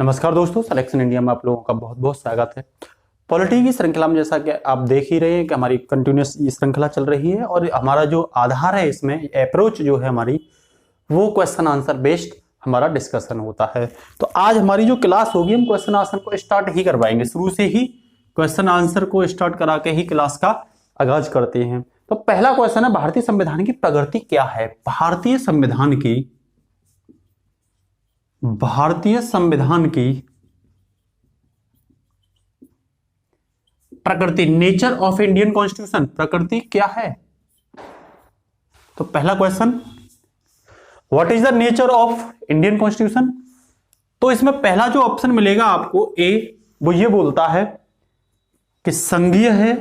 नमस्कार दोस्तों, selection India में आप लोगों का बहुत बहुत स्वागत है। पॉलिटी की श्रृंखला में जैसा कि आप देख ही रहे हैं कि हमारी कंटिन्यूस ये श्रृंखला चल रही है और हमारा जो आधार है इसमें अप्रोच जो है हमारी वो क्वेश्चन आंसर बेस्ड हमारा डिस्कशन होता है। तो आज हमारी जो क्लास होगी हम क्वेश्चन आंसर को स्टार्ट ही करवाएंगे, शुरू से ही क्वेश्चन आंसर को स्टार्ट करा के ही क्लास का आगाज करते हैं। तो पहला क्वेश्चन है, भारतीय संविधान की प्रकृति क्या है? भारतीय संविधान की प्रकृति, नेचर ऑफ इंडियन कॉन्स्टिट्यूशन, प्रकृति क्या है? तो पहला question, what is the nature of Indian constitution? तो इसमें पहला जो ऑप्शन मिलेगा आपको ए, वो ये बोलता है कि संघीय है।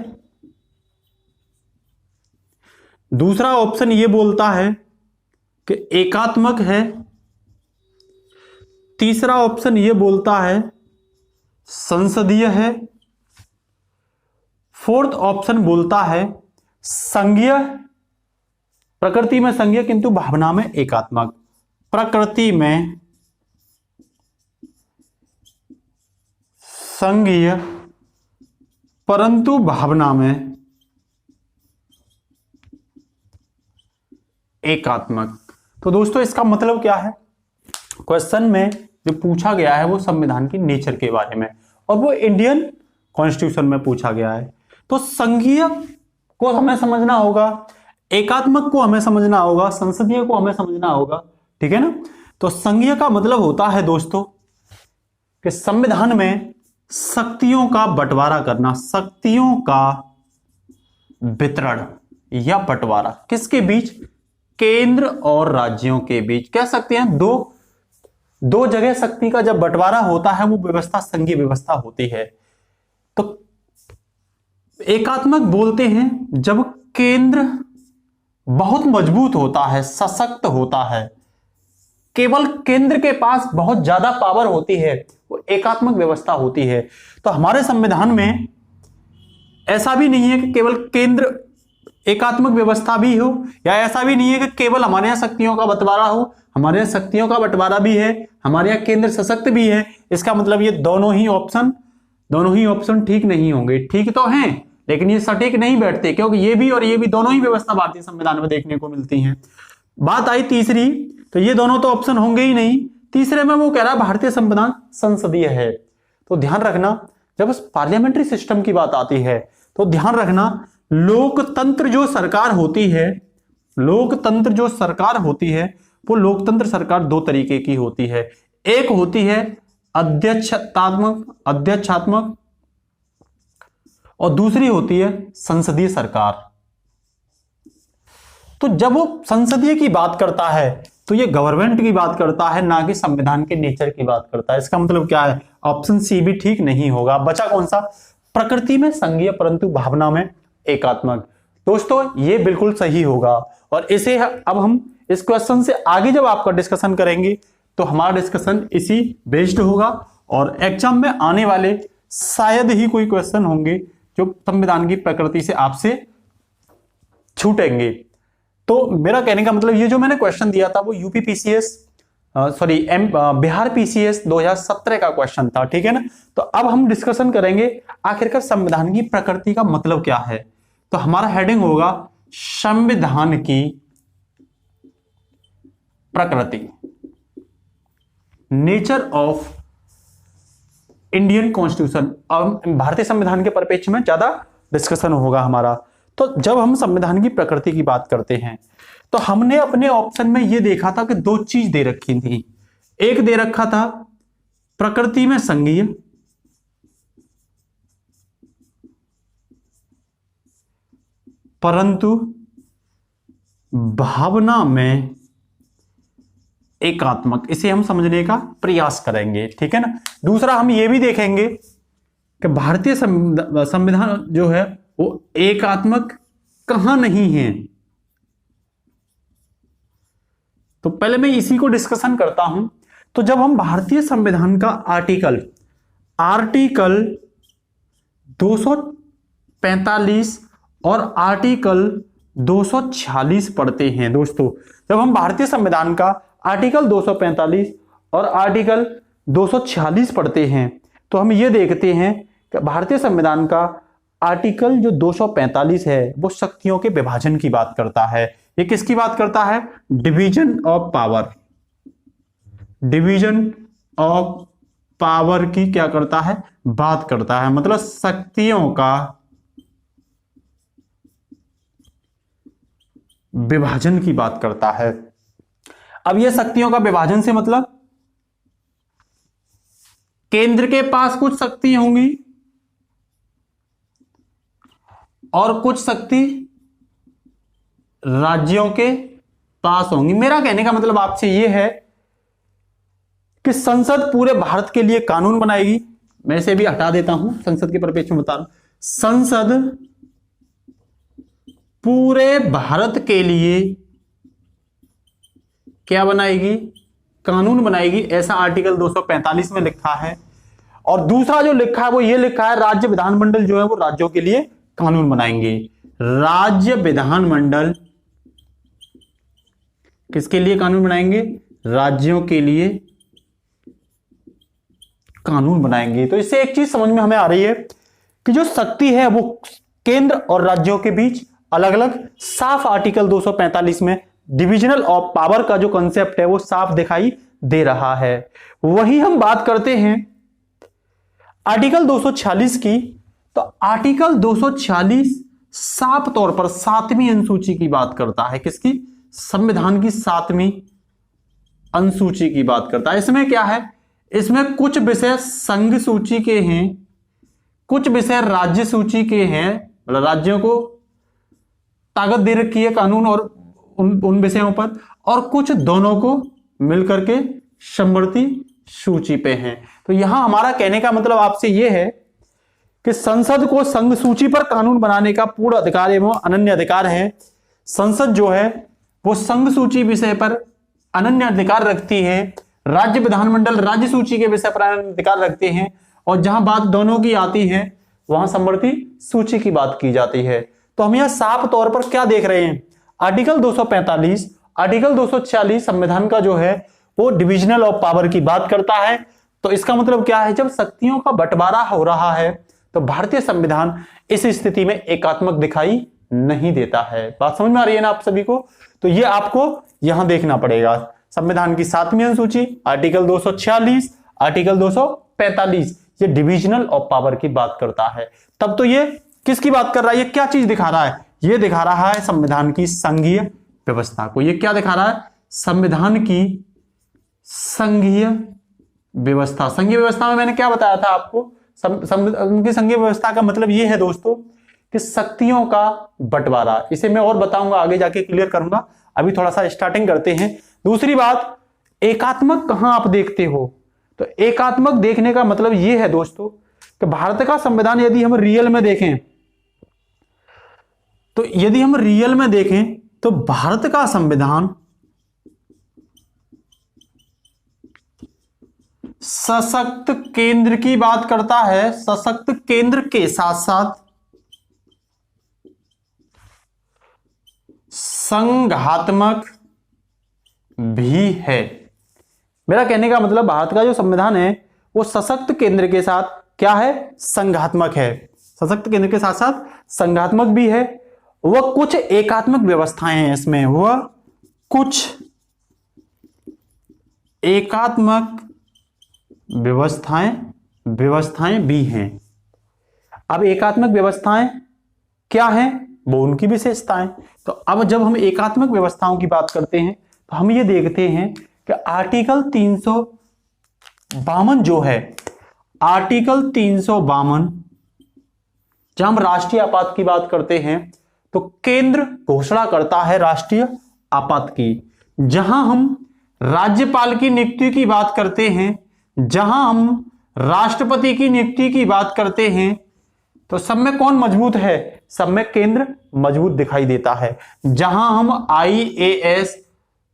दूसरा ऑप्शन ये बोलता है कि एकात्मक है। तीसरा ऑप्शन ये बोलता है संसदीय है। फोर्थ ऑप्शन बोलता है संघीय, प्रकृति में संघीय किंतु भावना में एकात्मक, प्रकृति में संघीय परंतु भावना में एकात्मक। तो दोस्तों इसका मतलब क्या है? क्वेश्चन में जो पूछा गया है वो संविधान की नेचर के बारे में और वो इंडियन कॉन्स्टिट्यूशन में पूछा गया है। तो संघीय को हमें समझना होगा, एकात्मक को हमें समझना होगा, संसदीय को हमें समझना होगा, ठीक है ना। तो संघीय का मतलब होता है दोस्तों कि संविधान में शक्तियों का बंटवारा करना, शक्तियों का वितरण या बंटवारा किसके बीच? केंद्र और राज्यों के बीच। कह सकते हैं दो जगह शक्ति का जब बंटवारा होता है वो व्यवस्था संघीय व्यवस्था होती है। तो एकात्मक बोलते हैं जब केंद्र बहुत मजबूत होता है, सशक्त होता है, केवल केंद्र के पास बहुत ज्यादा पावर होती है, वो एकात्मक व्यवस्था होती है। तो हमारे संविधान में ऐसा भी नहीं है कि केवल केंद्र एकात्मक व्यवस्था भी हो, या ऐसा भी नहीं है कि केवल हमारे यहां शक्तियों का बंटवारा हो। हमारे यहां शक्तियों का बंटवारा भी है, हमारे यहां केंद्र सशक्त भी है। इसका मतलब ये दोनों ही ऑप्शन ठीक नहीं होंगे। ठीक तो हैं लेकिन ये सटीक नहीं बैठते, क्योंकि ये भी और ये भी दोनों ही व्यवस्था भारतीय संविधान में देखने को मिलती हैं। बात आई तीसरी, तो ये दोनों तो ऑप्शन होंगे ही नहीं। तीसरे में वो कह रहा है भारतीय संविधान संसदीय है। तो ध्यान रखना, जब पार्लियामेंट्री सिस्टम की बात आती है तो ध्यान रखना, लोकतंत्र जो सरकार होती है वो लोकतंत्र सरकार दो तरीके की होती है। एक होती है अध्यक्षात्मक और दूसरी होती है संसदीय सरकार। तो जब वो संसदीय की बात करता है तो ये गवर्नमेंट की बात करता है, ना कि संविधान के नेचर की बात करता है। इसका मतलब क्या है? ऑप्शन सी भी ठीक नहीं होगा। बचा कौन सा? प्रकृति में संघीय परंतु भावना में एकात्मक। दोस्तों ये बिल्कुल सही होगा और इसे अब हम इस क्वेश्चन से आगे जब आपका डिस्कशन करेंगे तो हमारा डिस्कशन इसी बेस्ड होगा और एग्जाम में आने वाले शायद ही कोई क्वेश्चन होंगे जो संविधान की प्रकृति से आपसे छूटेंगे। तो मेरा कहने का मतलब ये जो मैंने क्वेश्चन दिया था वो बिहार पीसीएस 2017 का क्वेश्चन था, ठीक है ना। तो अब हम डिस्कशन करेंगे आखिरकार संविधान की प्रकृति का मतलब क्या है। तो हमारा हेडिंग होगा संविधान की प्रकृति, नेचर ऑफ इंडियन कॉन्स्टिट्यूशन। अब भारतीय संविधान के परिप्रेक्ष्य में ज्यादा डिस्कशन होगा हमारा। तो जब हम संविधान की प्रकृति की बात करते हैं तो हमने अपने ऑप्शन में यह देखा था कि दो चीज दे रखी थी। एक दे रखा था प्रकृति में संघीय, परंतु भावना में एकात्मक। इसे हम समझने का प्रयास करेंगे, ठीक है ना। दूसरा हम ये भी देखेंगे कि भारतीय संविधान जो है वो एकात्मक कहां नहीं है। तो पहले मैं इसी को डिस्कशन करता हूं। तो जब हम भारतीय संविधान का आर्टिकल 245 और आर्टिकल 246 पढ़ते हैं दोस्तों, जब हम भारतीय संविधान का आर्टिकल 245 और आर्टिकल 246 पढ़ते हैं तो हम ये देखते हैं कि भारतीय संविधान का आर्टिकल जो 245 है वो शक्तियों के विभाजन की बात करता है। ये किसकी बात करता है? Division of power. Division of power की क्या करता है? बात करता है, मतलब शक्तियों का विभाजन की बात करता है। अब ये शक्तियों का विभाजन से मतलब केंद्र के पास कुछ शक्ति होंगी और कुछ शक्ति राज्यों के पास होंगी। मेरा कहने का मतलब आपसे यह है कि संसद पूरे भारत के लिए कानून बनाएगी। मैं इसे भी हटा देता हूं, संसद के परिप्रेक्ष्य में बता रहा हूं। संसद पूरे भारत के लिए क्या बनाएगी? कानून बनाएगी। ऐसा आर्टिकल 245 में लिखा है। और दूसरा जो लिखा है वो ये लिखा है, राज्य विधानमंडल जो है वो राज्यों के लिए कानून बनाएंगे। राज्य विधानमंडल किसके लिए कानून बनाएंगे? राज्यों के लिए कानून बनाएंगे। तो इससे एक चीज समझ में हमें आ रही है कि जो शक्ति है वो केंद्र और राज्यों के बीच अलग अलग साफ आर्टिकल 245 में डिविजनल ऑफ पावर का जो कॉन्सेप्ट है वो साफ दिखाई दे रहा है। वही हम बात करते हैं आर्टिकल 246 की। तो आर्टिकल 246 साफ तौर पर 7वीं अनुसूची की बात करता है। किसकी? संविधान की 7वीं अनुसूची की बात करता है। इसमें क्या है? इसमें कुछ विषय संघ सूची के हैं, कुछ विषय राज्य सूची के हैं, मतलब राज्यों को ताकत दे रखी है कानून और उन विषयों पर, और कुछ दोनों को मिलकर के समवर्ती सूची पे हैं। तो यहां हमारा कहने का मतलब आपसे यह है कि संसद को संघ सूची पर कानून बनाने का पूर्ण अधिकार एवं अनन्य अधिकार है। संसद जो है वो संघ सूची विषय पर अनन्य अधिकार रखती है। राज्य विधानमंडल राज्य सूची के विषय पर अनन्य अधिकार रखते हैं। और जहां बात दोनों की आती है वहां समवर्ती सूची की बात की जाती है। तो हम यह साफ तौर पर क्या देख रहे हैं? आर्टिकल 245, आर्टिकल 246 संविधान का जो है वो डिविजनल ऑफ पावर की बात करता है। तो इसका मतलब क्या है? जब शक्तियों का बंटवारा हो रहा है तो भारतीय संविधान इस स्थिति में एकात्मक दिखाई नहीं देता है। बात समझ में आ रही है ना आप सभी को? तो ये आपको यहां देखना पड़ेगा। संविधान की 7वीं अनुसूची, आर्टिकल 246, आर्टिकल 245 ये डिविजनल ऑफ पावर की बात करता है। तब तो ये किसकी बात कर रहा है? ये क्या चीज दिखा रहा है? ये दिखा रहा है संविधान की संघीय व्यवस्था को। ये क्या दिखा रहा है? संविधान की संघीय व्यवस्था। संघीय व्यवस्था में मैंने क्या बताया था आपको? उनकी संघीय व्यवस्था का मतलब ये है दोस्तों कि शक्तियों का बंटवारा। इसे मैं और बताऊंगा, आगे जाके क्लियर करूंगा। अभी थोड़ा सा स्टार्टिंग करते हैं। दूसरी बात, एकात्मक कहां आप देखते हो? तो एकात्मक देखने का मतलब यह है दोस्तों कि भारत का संविधान यदि हम रियल में देखें, तो यदि हम रियल में देखें तो भारत का संविधान सशक्त केंद्र की बात करता है। सशक्त केंद्र के साथ साथ संघात्मक भी है। मेरा कहने का मतलब भारत का जो संविधान है वो सशक्त केंद्र के साथ क्या है? संघात्मक है। सशक्त केंद्र के साथ साथ संघात्मक भी है। वह कुछ एकात्मक व्यवस्थाएं हैं इसमें, वह कुछ एकात्मक व्यवस्थाएं भी हैं। अब एकात्मक व्यवस्थाएं क्या हैं? वो उनकी विशेषताएं। तो अब जब हम एकात्मक व्यवस्थाओं की बात करते हैं तो हम ये देखते हैं कि आर्टिकल 352 जो है, आर्टिकल 352 जब हम राष्ट्रीय आपात की बात करते हैं तो केंद्र घोषणा करता है राष्ट्रीय आपात की। जहां हम राज्यपाल की नियुक्ति की बात करते हैं, जहां हम राष्ट्रपति की नियुक्ति की बात करते हैं, तो सब में कौन मजबूत है? सब में केंद्र मजबूत दिखाई देता है। जहां हम IAS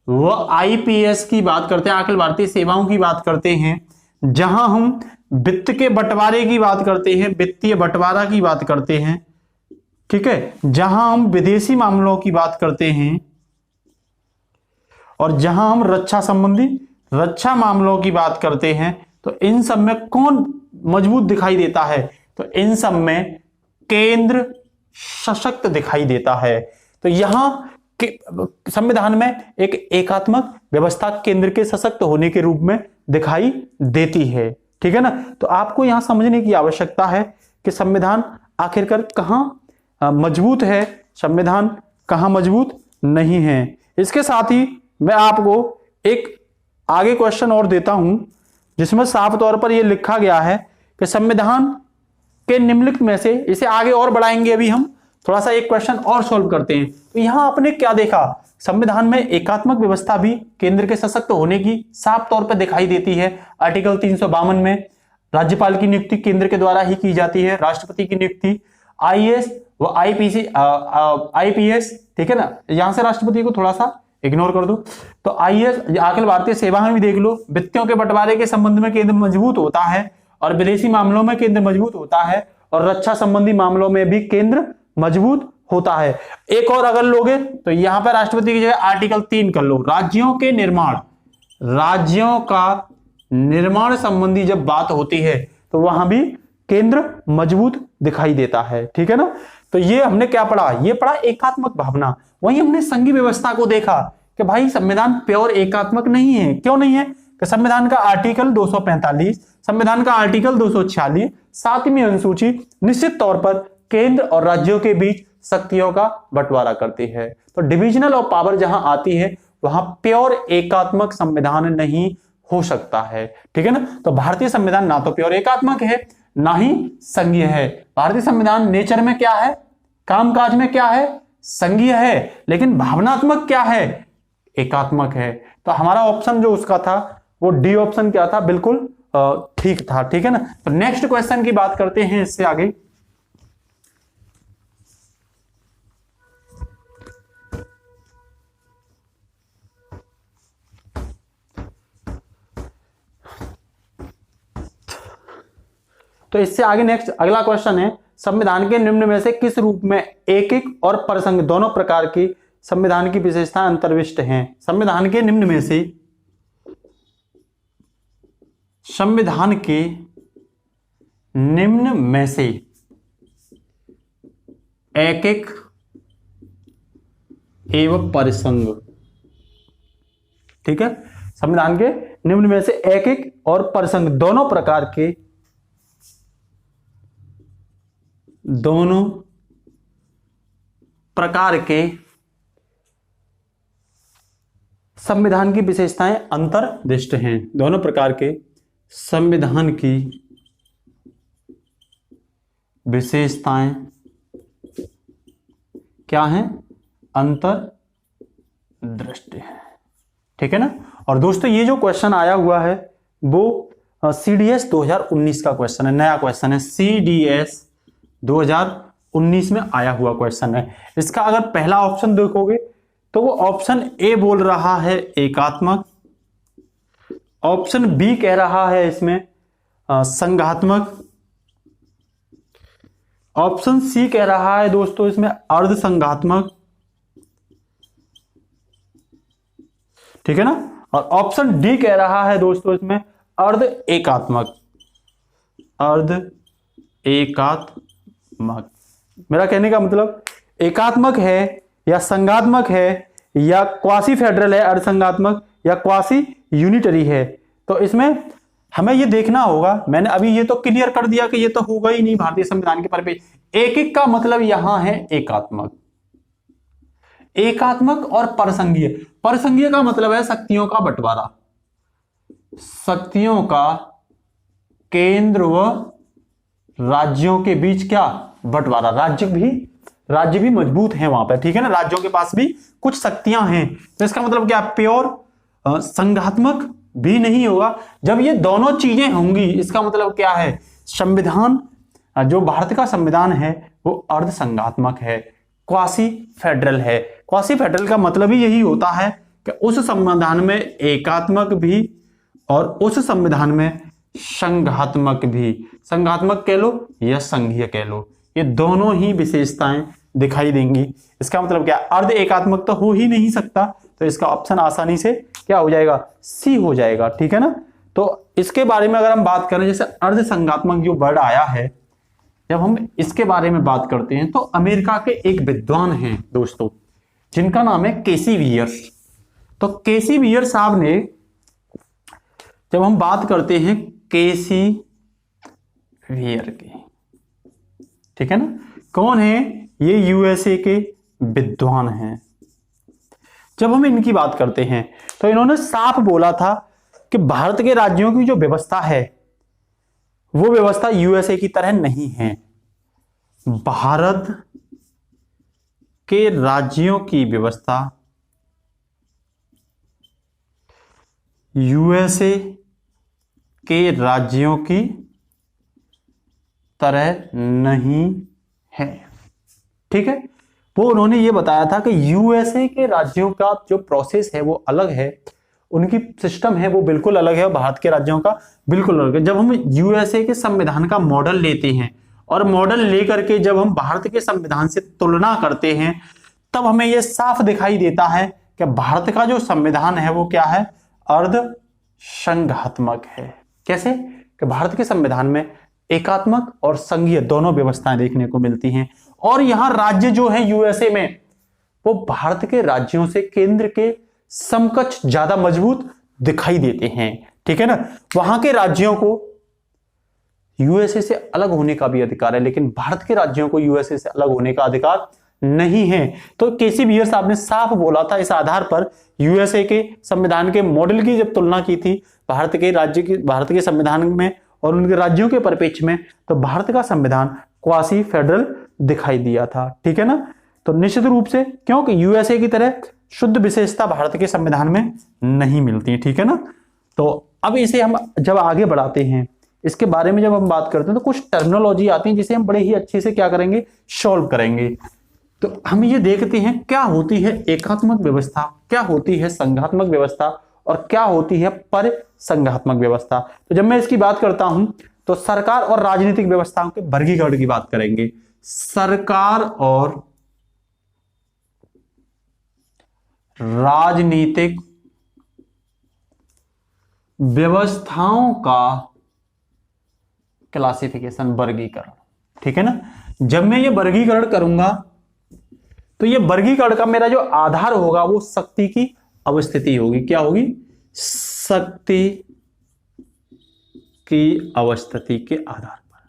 व IPS की बात करते हैं, अखिल भारतीय सेवाओं की बात करते हैं, जहां हम वित्त के बंटवारे की बात करते हैं, वित्तीय बंटवारा की बात करते हैं, ठीक है, जहां हम विदेशी मामलों की बात करते हैं, और जहां हम रक्षा संबंधी रक्षा मामलों की बात करते हैं, तो इन सब में कौन मजबूत दिखाई देता है? तो इन सब में केंद्र सशक्त दिखाई देता है। तो यहां संविधान में एक एकात्मक व्यवस्था केंद्र के सशक्त होने के रूप में दिखाई देती है। ठीक है ना? तो आपको यहां समझने की आवश्यकता है कि संविधान आखिरकार कहां मजबूत है, संविधान कहां मजबूत नहीं है। इसके साथ ही मैं आपको एक आगे क्वेश्चन और देता हूं जिसमें साफ तौर पर यह लिखा गया है कि संविधान के निम्नलिखित में से, इसे आगे और बढ़ाएंगे, अभी हम थोड़ा सा एक क्वेश्चन और सॉल्व करते हैं। तो यहां आपने क्या देखा, संविधान में एकात्मक व्यवस्था भी केंद्र के सशक्त होने की साफ तौर पर दिखाई देती है। आर्टिकल 352 में राज्यपाल की नियुक्ति केंद्र के द्वारा ही की जाती है, राष्ट्रपति की नियुक्ति, आईएएस व आईपीएस, ठीक है ना, यहां से राष्ट्रपति को थोड़ा सा इग्नोर कर दो। तो आईएएस अखिल भारतीय सेवा में भी देख लो, वित्तियों के बंटवारे के संबंध में केंद्र मजबूत होता है और विदेशी मामलों में केंद्र मजबूत होता है और रक्षा संबंधी मामलों में भी केंद्र मजबूत होता है। एक और अगर लोगे तो यहां पर राष्ट्रपति की जगह आर्टिकल 3 कर लो। राज्यों के निर्माण, राज्यों का निर्माण संबंधी जब बात होती है तो वहां भी केंद्र मजबूत दिखाई देता है। ठीक है ना? तो ये हमने क्या पढ़ा, ये पढ़ा एकात्मक भावना। वहीं हमने संघीय व्यवस्था को देखा कि भाई संविधान प्योर एकात्मक नहीं है। क्यों नहीं है? कि संविधान का आर्टिकल 245, संविधान का आर्टिकल 246, 7वीं अनुसूची निश्चित तौर पर केंद्र और राज्यों के बीच शक्तियों का बंटवारा करती है। तो डिविजनल ऑफ पावर जहां आती है वहां प्योर एकात्मक संविधान नहीं हो सकता है। ठीक है ना? तो भारतीय संविधान ना तो प्योर एकात्मक है ना ही संघीय है। भारतीय संविधान नेचर में क्या है, कामकाज में क्या है, संघीय है, लेकिन भावनात्मक क्या है, एकात्मक है। तो हमारा ऑप्शन जो उसका था वो डी ऑप्शन क्या था, बिल्कुल ठीक था। ठीक है ना? तो नेक्स्ट क्वेश्चन की बात करते हैं इससे आगे। तो इससे आगे नेक्स्ट अगला क्वेश्चन है, संविधान के निम्न में से किस रूप में एक और प्रसंग दोनों प्रकार की संविधान की विशेषताएं अंतर्विष्ट हैं? संविधान के निम्न में से, संविधान के निम्न में से एक एवं प्रसंग, ठीक है, संविधान के निम्न में से एक और प्रसंग दोनों प्रकार के, दोनों प्रकार के संविधान की विशेषताएं अंतर्दिष्ट हैं। दोनों प्रकार के संविधान की विशेषताएं क्या हैं, अंतर्दृष्ट है। ठीक है ना? और दोस्तों ये जो क्वेश्चन आया हुआ है वो सीडीएस 2019 का क्वेश्चन है, नया क्वेश्चन है, सीडीएस 2019 में आया हुआ क्वेश्चन है। इसका अगर पहला ऑप्शन देखोगे तो वो ऑप्शन ए बोल रहा है एकात्मक, ऑप्शन बी कह रहा है इसमें संघात्मक, ऑप्शन सी कह रहा है दोस्तों इसमें अर्ध संघात्मक, ठीक है ना, और ऑप्शन डी कह रहा है दोस्तों इसमें अर्ध एकात्मक, अर्ध एकात्मक। मेरा कहने का मतलब एकात्मक है या संघात्मक है या क्वासी फेडरल है, अर्ध संघात्मक या क्वासी यूनिटरी है। तो इसमें हमें ये देखना होगा, मैंने अभी ये तो क्लियर कर दिया कि ये तो होगा ही नहीं भारतीय संविधान के परिपेक्ष। एक का मतलब यहां है एकात्मक, एकात्मक और परसंघीय। परसंघीय का मतलब है शक्तियों का बंटवारा, शक्तियों का केंद्र व राज्यों के बीच क्या बंटवारा। राज्य भी मजबूत है वहां पर, ठीक है ना, राज्यों के पास भी कुछ शक्तियां हैं। तो इसका मतलब क्या, प्योर संघात्मक भी नहीं होगा। जब ये दोनों चीजें होंगी इसका मतलब क्या है, संविधान जो भारत का संविधान है वो अर्ध संघात्मक है, क्वासी फेडरल है। क्वासी फेडरल का मतलब ही यही होता है कि उस संविधान में एकात्मक भी और उस संविधान में संघात्मक भी, संघात्मक कह लो या संघीय कह लो, ये दोनों ही विशेषताएं दिखाई देंगी। इसका मतलब क्या, अर्ध एकात्मक तो हो ही नहीं सकता, तो इसका ऑप्शन आसानी से क्या हो जाएगा, सी हो जाएगा। ठीक है ना? तो इसके बारे में अगर हम बात करें, जैसे अर्धसंघात्मक जो वर्ड आया है, जब हम इसके बारे में बात करते हैं तो अमेरिका के एक विद्वान हैं दोस्तों, जिनका नाम है केसी वियर्स। तो केसी वियर साहब ने, जब हम बात करते हैं केसी वियर की, ठीक है ना, कौन है ये? यूएसए के विद्वान हैं। जब हम इनकी बात करते हैं तो इन्होंने साफ बोला था कि भारत के राज्यों की जो व्यवस्था है वो व्यवस्था यूएसए की तरह नहीं है। भारत के राज्यों की व्यवस्था यूएसए के राज्यों की तरह नहीं है, ठीक है। वो उन्होंने ये बताया था कि यूएसए के राज्यों का जो प्रोसेस है वो अलग है, उनकी सिस्टम है वो बिल्कुल अलग है, और भारत के राज्यों का बिल्कुल अलग है। जब हम यूएसए के संविधान का मॉडल लेते हैं और मॉडल लेकर के जब हम भारत के संविधान से तुलना करते हैं, तब हमें यह साफ दिखाई देता है कि भारत का जो संविधान है वो क्या है? अर्धसंघात्मक है। कैसे? कि भारत के संविधान में एकात्मक और संघीय दोनों व्यवस्थाएं देखने को मिलती हैं, और यहां राज्य जो है यूएसए में वो भारत के राज्यों से केंद्र के समकक्ष ज्यादा मजबूत दिखाई देते हैं, ठीक है ना। वहां के राज्यों को यूएसए से अलग होने का भी अधिकार है, लेकिन भारत के राज्यों को यूएसए से अलग होने का अधिकार नहीं है। तो केसी वियर साहब ने साफ बोला था, इस आधार पर यूएसए के संविधान के मॉडल की जब तुलना की थी भारत के संविधान में और उनके राज्यों के परिप्रेक्ष्य में, तो भारत का संविधान क्वासी फेडरल दिखाई दिया था, ठीक है ना। तो निश्चित रूप से, क्योंकि यूएसए की तरह शुद्ध विशेषता भारत के संविधान में नहीं मिलती, ठीक है ना। तो अब इसे हम जब आगे बढ़ाते हैं, इसके बारे में जब हम बात करते हैं तो कुछ टर्मिनोलॉजी आती है जिसे हम बड़े ही अच्छे से क्या करेंगे? सॉल्व करेंगे। तो हम ये देखते हैं क्या होती है एकात्मक व्यवस्था, क्या होती है संघात्मक व्यवस्था, और क्या होती है परिसंघात्मक व्यवस्था। तो जब मैं इसकी बात करता हूं तो सरकार और राजनीतिक व्यवस्थाओं के वर्गीकरण की बात करेंगे। सरकार और राजनीतिक व्यवस्थाओं का क्लासिफिकेशन, वर्गीकरण, ठीक है ना। जब मैं ये वर्गीकरण करूंगा तो ये वर्गीकरण का मेरा जो आधार होगा वो शक्ति की अवस्थिति होगी। क्या होगी? शक्ति की अवस्थिति के आधार पर,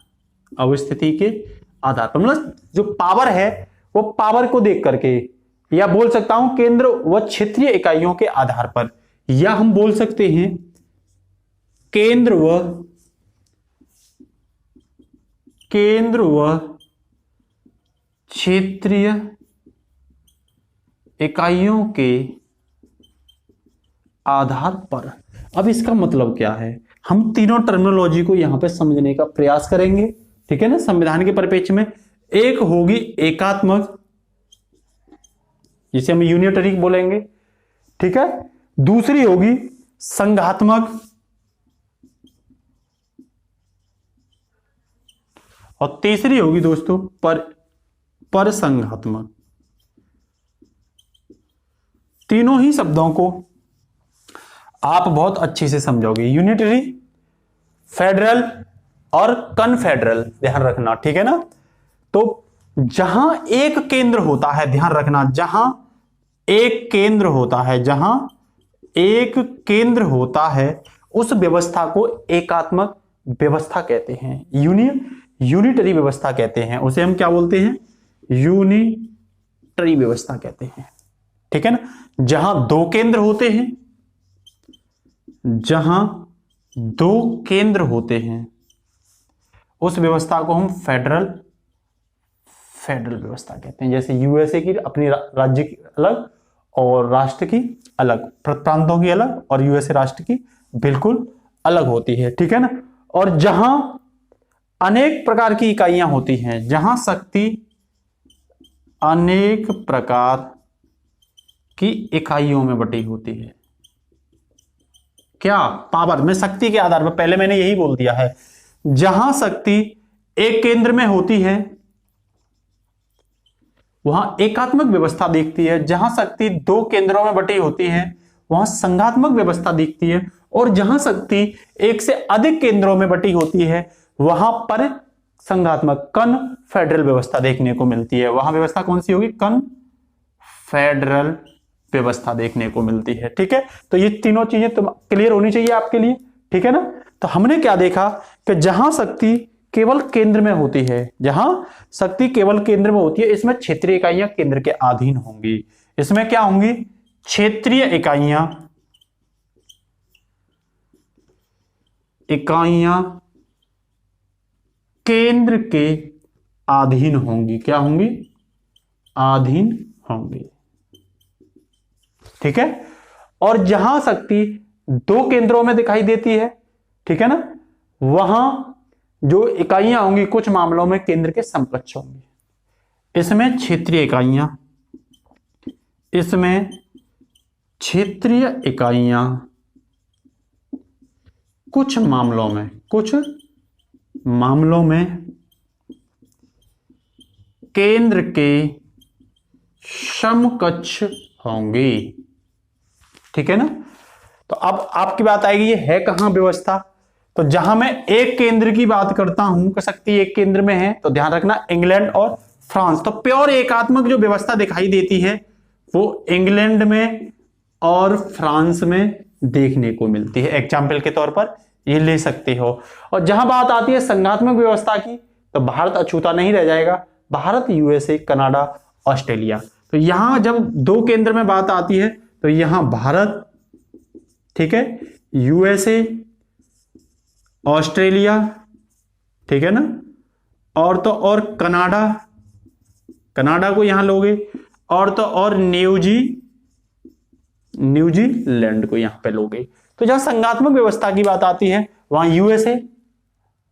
अवस्थिति के आधार पर, मतलब जो पावर है वो पावर को देख करके, या बोल सकता हूं केंद्र व क्षेत्रीय इकाइयों के आधार पर, या हम बोल सकते हैं केंद्र व क्षेत्रीय इकाइयों के आधार पर। अब इसका मतलब क्या है? हम तीनों टर्मिनोलॉजी को यहां पे समझने का प्रयास करेंगे, ठीक है ना, संविधान के परिप्रेक्ष्य में। एक होगी एकात्मक, जिसे हम यूनिटरी बोलेंगे, ठीक है। दूसरी होगी संघात्मक, और तीसरी होगी दोस्तों परसंघात्मक। तीनों ही शब्दों को आप बहुत अच्छे से समझोगे, यूनिटरी, फेडरल और कन्फेडरल, ध्यान रखना, ठीक है ना। तो जहां एक केंद्र होता है, ध्यान रखना, जहां एक केंद्र होता है उस व्यवस्था को एकात्मक व्यवस्था कहते हैं, यूनिटरी व्यवस्था कहते हैं, उसे हम क्या बोलते हैं? यूनिटरी व्यवस्था कहते हैं, ठीक है ना। जहां दो केंद्र होते हैं, उस व्यवस्था को हम फेडरल व्यवस्था कहते हैं। जैसे यूएसए की अपनी राज्य की अलग और राष्ट्र की अलग, प्रांतों की अलग, और यूएसए राष्ट्र की बिल्कुल अलग होती है, ठीक है ना। और जहां अनेक प्रकार की इकाइयां होती हैं, जहां शक्ति अनेक प्रकार की इकाइयों में बटी होती है। क्या? पावर में शक्ति के आधार पर, पहले मैंने यही बोल दिया है, जहां शक्ति एक केंद्र में होती है वहां एकात्मक व्यवस्था दिखती है, जहां शक्ति दो केंद्रों में बटी होती है वहां संघात्मक व्यवस्था दिखती है, और जहां शक्ति एक से अधिक केंद्रों में बटी होती है वहां पर संघात्मक कन्फेडरल व्यवस्था देखने को मिलती है। वहां व्यवस्था कौन सी होगी? कन्फेडरल व्यवस्था देखने को मिलती है। ठीक है, तो ये तीनों चीजें तो क्लियर होनी चाहिए आपके लिए। ठीक है ना। तो हमने क्या देखा कि जहां शक्ति केवल केंद्र में होती है, जहां शक्ति केवल केंद्र में होती है, इसमें क्षेत्रीय इकाइयां केंद्र के अधीन होंगी। इसमें क्या होंगी? क्षेत्रीय इकाइयां केंद्र के अधीन होंगी। क्या होंगी? अधीन होंगी। ठीक है। और जहां शक्ति दो केंद्रों में दिखाई देती है, ठीक है ना, वहां जो इकाइयां होंगी कुछ मामलों में केंद्र के समकक्ष होंगी। इसमें क्षेत्रीय इकाइयां कुछ मामलों में केंद्र के समकक्ष होंगी। ठीक है ना। तो अब आपकी बात आएगी ये है कहां व्यवस्था? तो जहां मैं एक केंद्र की बात करता हूं कि शक्ति एक केंद्र में है, तो ध्यान रखना इंग्लैंड और फ्रांस। तो प्योर एकात्मक जो व्यवस्था दिखाई देती है वो इंग्लैंड में और फ्रांस में देखने को मिलती है। एग्जाम्पल के तौर पर ये ले सकते हो। और जहां बात आती है संघात्मक व्यवस्था की, तो भारत अछूता नहीं रह जाएगा। Bharat, USA, Canada, Australia. तो यहां जब दो केंद्र में बात आती है तो यहां भारत, ठीक है, यूएसए, ऑस्ट्रेलिया, ठीक है ना, और तो और कनाडा को यहां लोगे, और तो और न्यूजीलैंड को यहां पे लोगे। तो जहां संघात्मक व्यवस्था की बात आती है वहां यूएसए,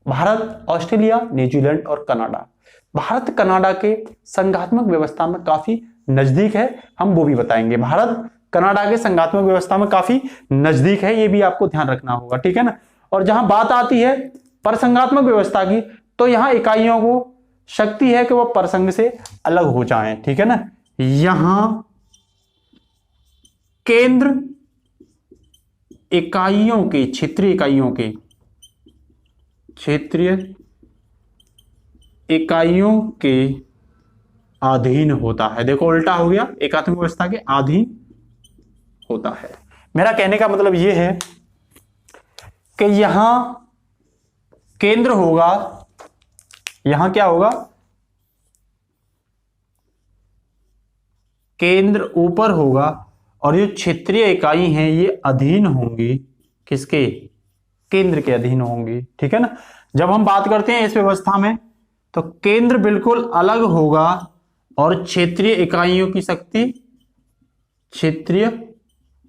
भारत, ऑस्ट्रेलिया, न्यूजीलैंड और कनाडा। भारत कनाडा के संघात्मक व्यवस्था में काफी नजदीक है, हम वो भी बताएंगे। भारत कनाडा के संघात्मक व्यवस्था में काफी नजदीक है, ये भी आपको ध्यान रखना होगा। ठीक है ना। और जहां बात आती है परसंघात्मक व्यवस्था की, तो यहां इकाइयों को शक्ति है कि वह परसंघ से अलग हो जाएं। ठीक है ना। यहां केंद्र इकाइयों के, क्षेत्रीय इकाइयों के अधीन होता है। देखो उल्टा हो गया, एकात्मक व्यवस्था के अधीन होता है। मेरा कहने का मतलब यह है कि यहां केंद्र होगा, यहां क्या होगा? केंद्र ऊपर होगा और ये क्षेत्रीय इकाई हैं ये अधीन होंगी किसके? केंद्र के अधीन होंगी। ठीक है ना। जब हम बात करते हैं इस व्यवस्था में तो केंद्र बिल्कुल अलग होगा और क्षेत्रीय इकाइयों की शक्ति, क्षेत्रीय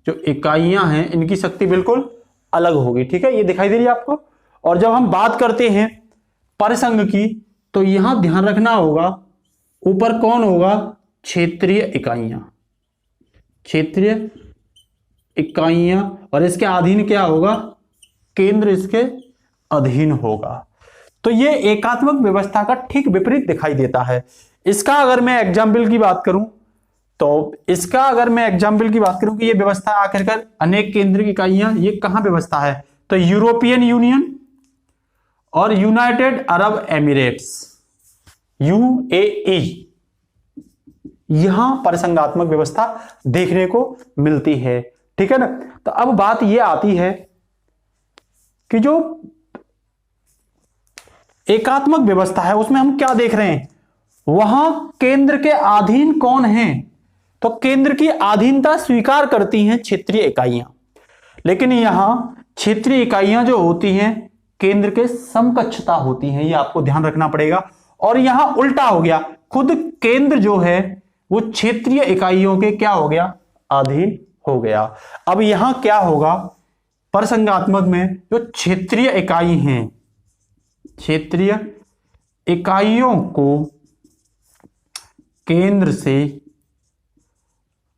जो इकाइयां हैं इनकी शक्ति बिल्कुल अलग होगी। ठीक है, ये दिखाई दे रही है आपको। और जब हम बात करते हैं परिसंघ की, तो यहां ध्यान रखना होगा ऊपर कौन होगा? क्षेत्रीय इकाइयां, और इसके अधीन क्या होगा? केंद्र इसके अधीन होगा। तो ये एकात्मक व्यवस्था का ठीक विपरीत दिखाई देता है। इसका अगर मैं एग्जाम्पल की बात करूं कि ये व्यवस्था आखिरकार अनेक केंद्र की इकाइयां, ये कहां व्यवस्था है? तो यूरोपियन यूनियन और यूनाइटेड अरब एमिरेट्स, यूएई, यहां परिसंघात्मक व्यवस्था देखने को मिलती है। ठीक है ना। तो अब बात यह आती है कि जो एकात्मक व्यवस्था है उसमें हम क्या देख रहे हैं? वहां केंद्र के अधीन कौन है? तो केंद्र की अधीनता स्वीकार करती हैं क्षेत्रीय इकाइयां, लेकिन यहां क्षेत्रीय इकाइयां जो होती हैं केंद्र के समकक्षता होती हैं, ये आपको ध्यान रखना पड़ेगा। और यहां उल्टा हो गया, खुद केंद्र जो है वो क्षेत्रीय इकाइयों के क्या हो गया? अधीन हो गया। अब यहां क्या होगा? परसंघात्मक में जो क्षेत्रीय इकाई हैं, क्षेत्रीय इकाइयों को केंद्र से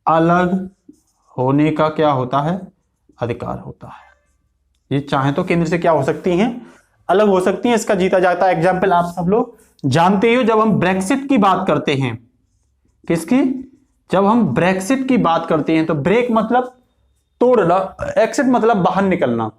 अलग होने का क्या होता है? अधिकार होता है। ये चाहे तो केंद्र से क्या हो सकती हैं? अलग हो सकती हैं। इसका जीता जाता एग्जाम्पल आप सब लोग जानते हो। जब हम ब्रेक्सिट की बात करते हैं, किसकी? जब हम ब्रेक्सिट की बात करते हैं तो ब्रेक मतलब तोड़ना, एक्सिट मतलब बाहर निकलना।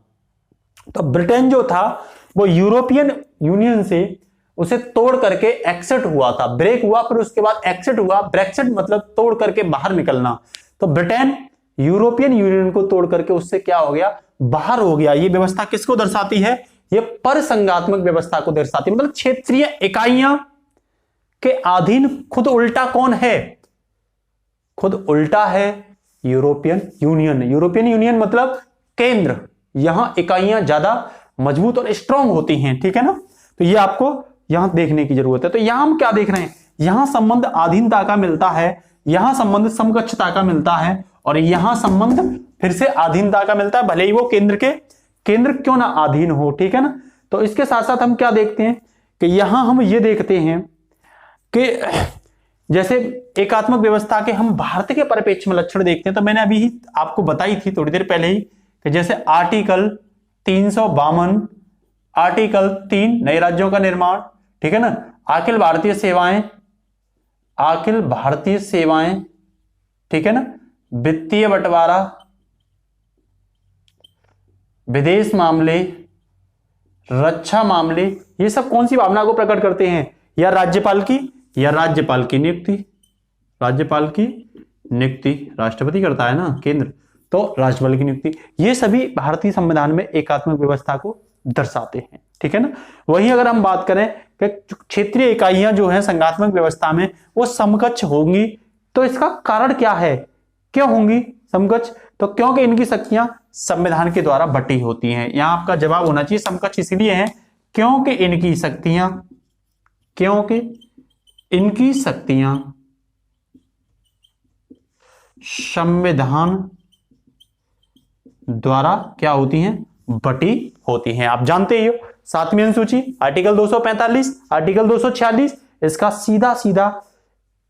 तो ब्रिटेन जो था वो यूरोपियन यूनियन से उसे तोड़ करके एक्सिट हुआ था, ब्रेक हुआ, फिर उसके बाद एक्सिट हुआ। ब्रेक्सिट मतलब तोड़ करके बाहर निकलना। तो ब्रिटेन यूरोपियन यूनियन को तोड़ करके उससे क्या हो गया, बाहर हो गया। ये व्यवस्था किसको दर्शाती है, ये परसंघात्मक व्यवस्था को दर्शाती है। मतलब क्षेत्रीय इकाइयां के अधीन खुद उल्टा कौन है, खुद उल्टा है यूरोपियन यूनियन। यूरोपियन यूनियन मतलब केंद्र, यहां इकाइयां ज्यादा मजबूत और स्ट्रांग होती हैं, ठीक है ना। तो ये आपको यहां देखने की जरूरत है। तो यहां हम क्या देख रहे हैं, यहां संबंध अधीनता का मिलता है, यहां संबंध समकक्षता का मिलता है, और यहां संबंध फिर से अधीनता का मिलता है, भले ही वो केंद्र क्यों ना अधीन हो, ठीक है ना। तो इसके साथ साथ हम क्या देखते हैं कि यहां हम ये देखते हैं कि जैसे एकात्मक व्यवस्था के हम भारत के परिप्रेक्ष्य में लक्षण देखते हैं। तो मैंने अभी ही आपको बताई थी थोड़ी देर पहले ही कि जैसे आर्टिकल 352, आर्टिकल 3 नए राज्यों का निर्माण, ठीक है ना, अखिल भारतीय सेवाएं, ठीक है ना, वित्तीय बंटवारा, विदेश मामले, रक्षा मामले, ये सब कौन सी भावना को प्रकट करते हैं, या राज्यपाल की नियुक्ति, राष्ट्रपति करता है ना केंद्र, तो राज्यपाल की नियुक्ति, ये सभी भारतीय संविधान में एकात्मक व्यवस्था को दर्शाते हैं, ठीक है ना। वही अगर हम बात करें कि क्षेत्रीय इकाइयां जो है संघात्मक व्यवस्था में वो समकक्ष होंगी, तो इसका कारण क्या है, क्यों होंगी समकक्ष, तो क्योंकि इनकी शक्तियां संविधान के द्वारा बटी होती हैं। यहां आपका जवाब होना चाहिए समकक्ष इसलिए है क्योंकि इनकी शक्तियां संविधान द्वारा क्या होती हैं, बटी होती हैं। आप जानते ही हो 7वीं अनुसूची आर्टिकल 245, आर्टिकल 246 इसका सीधा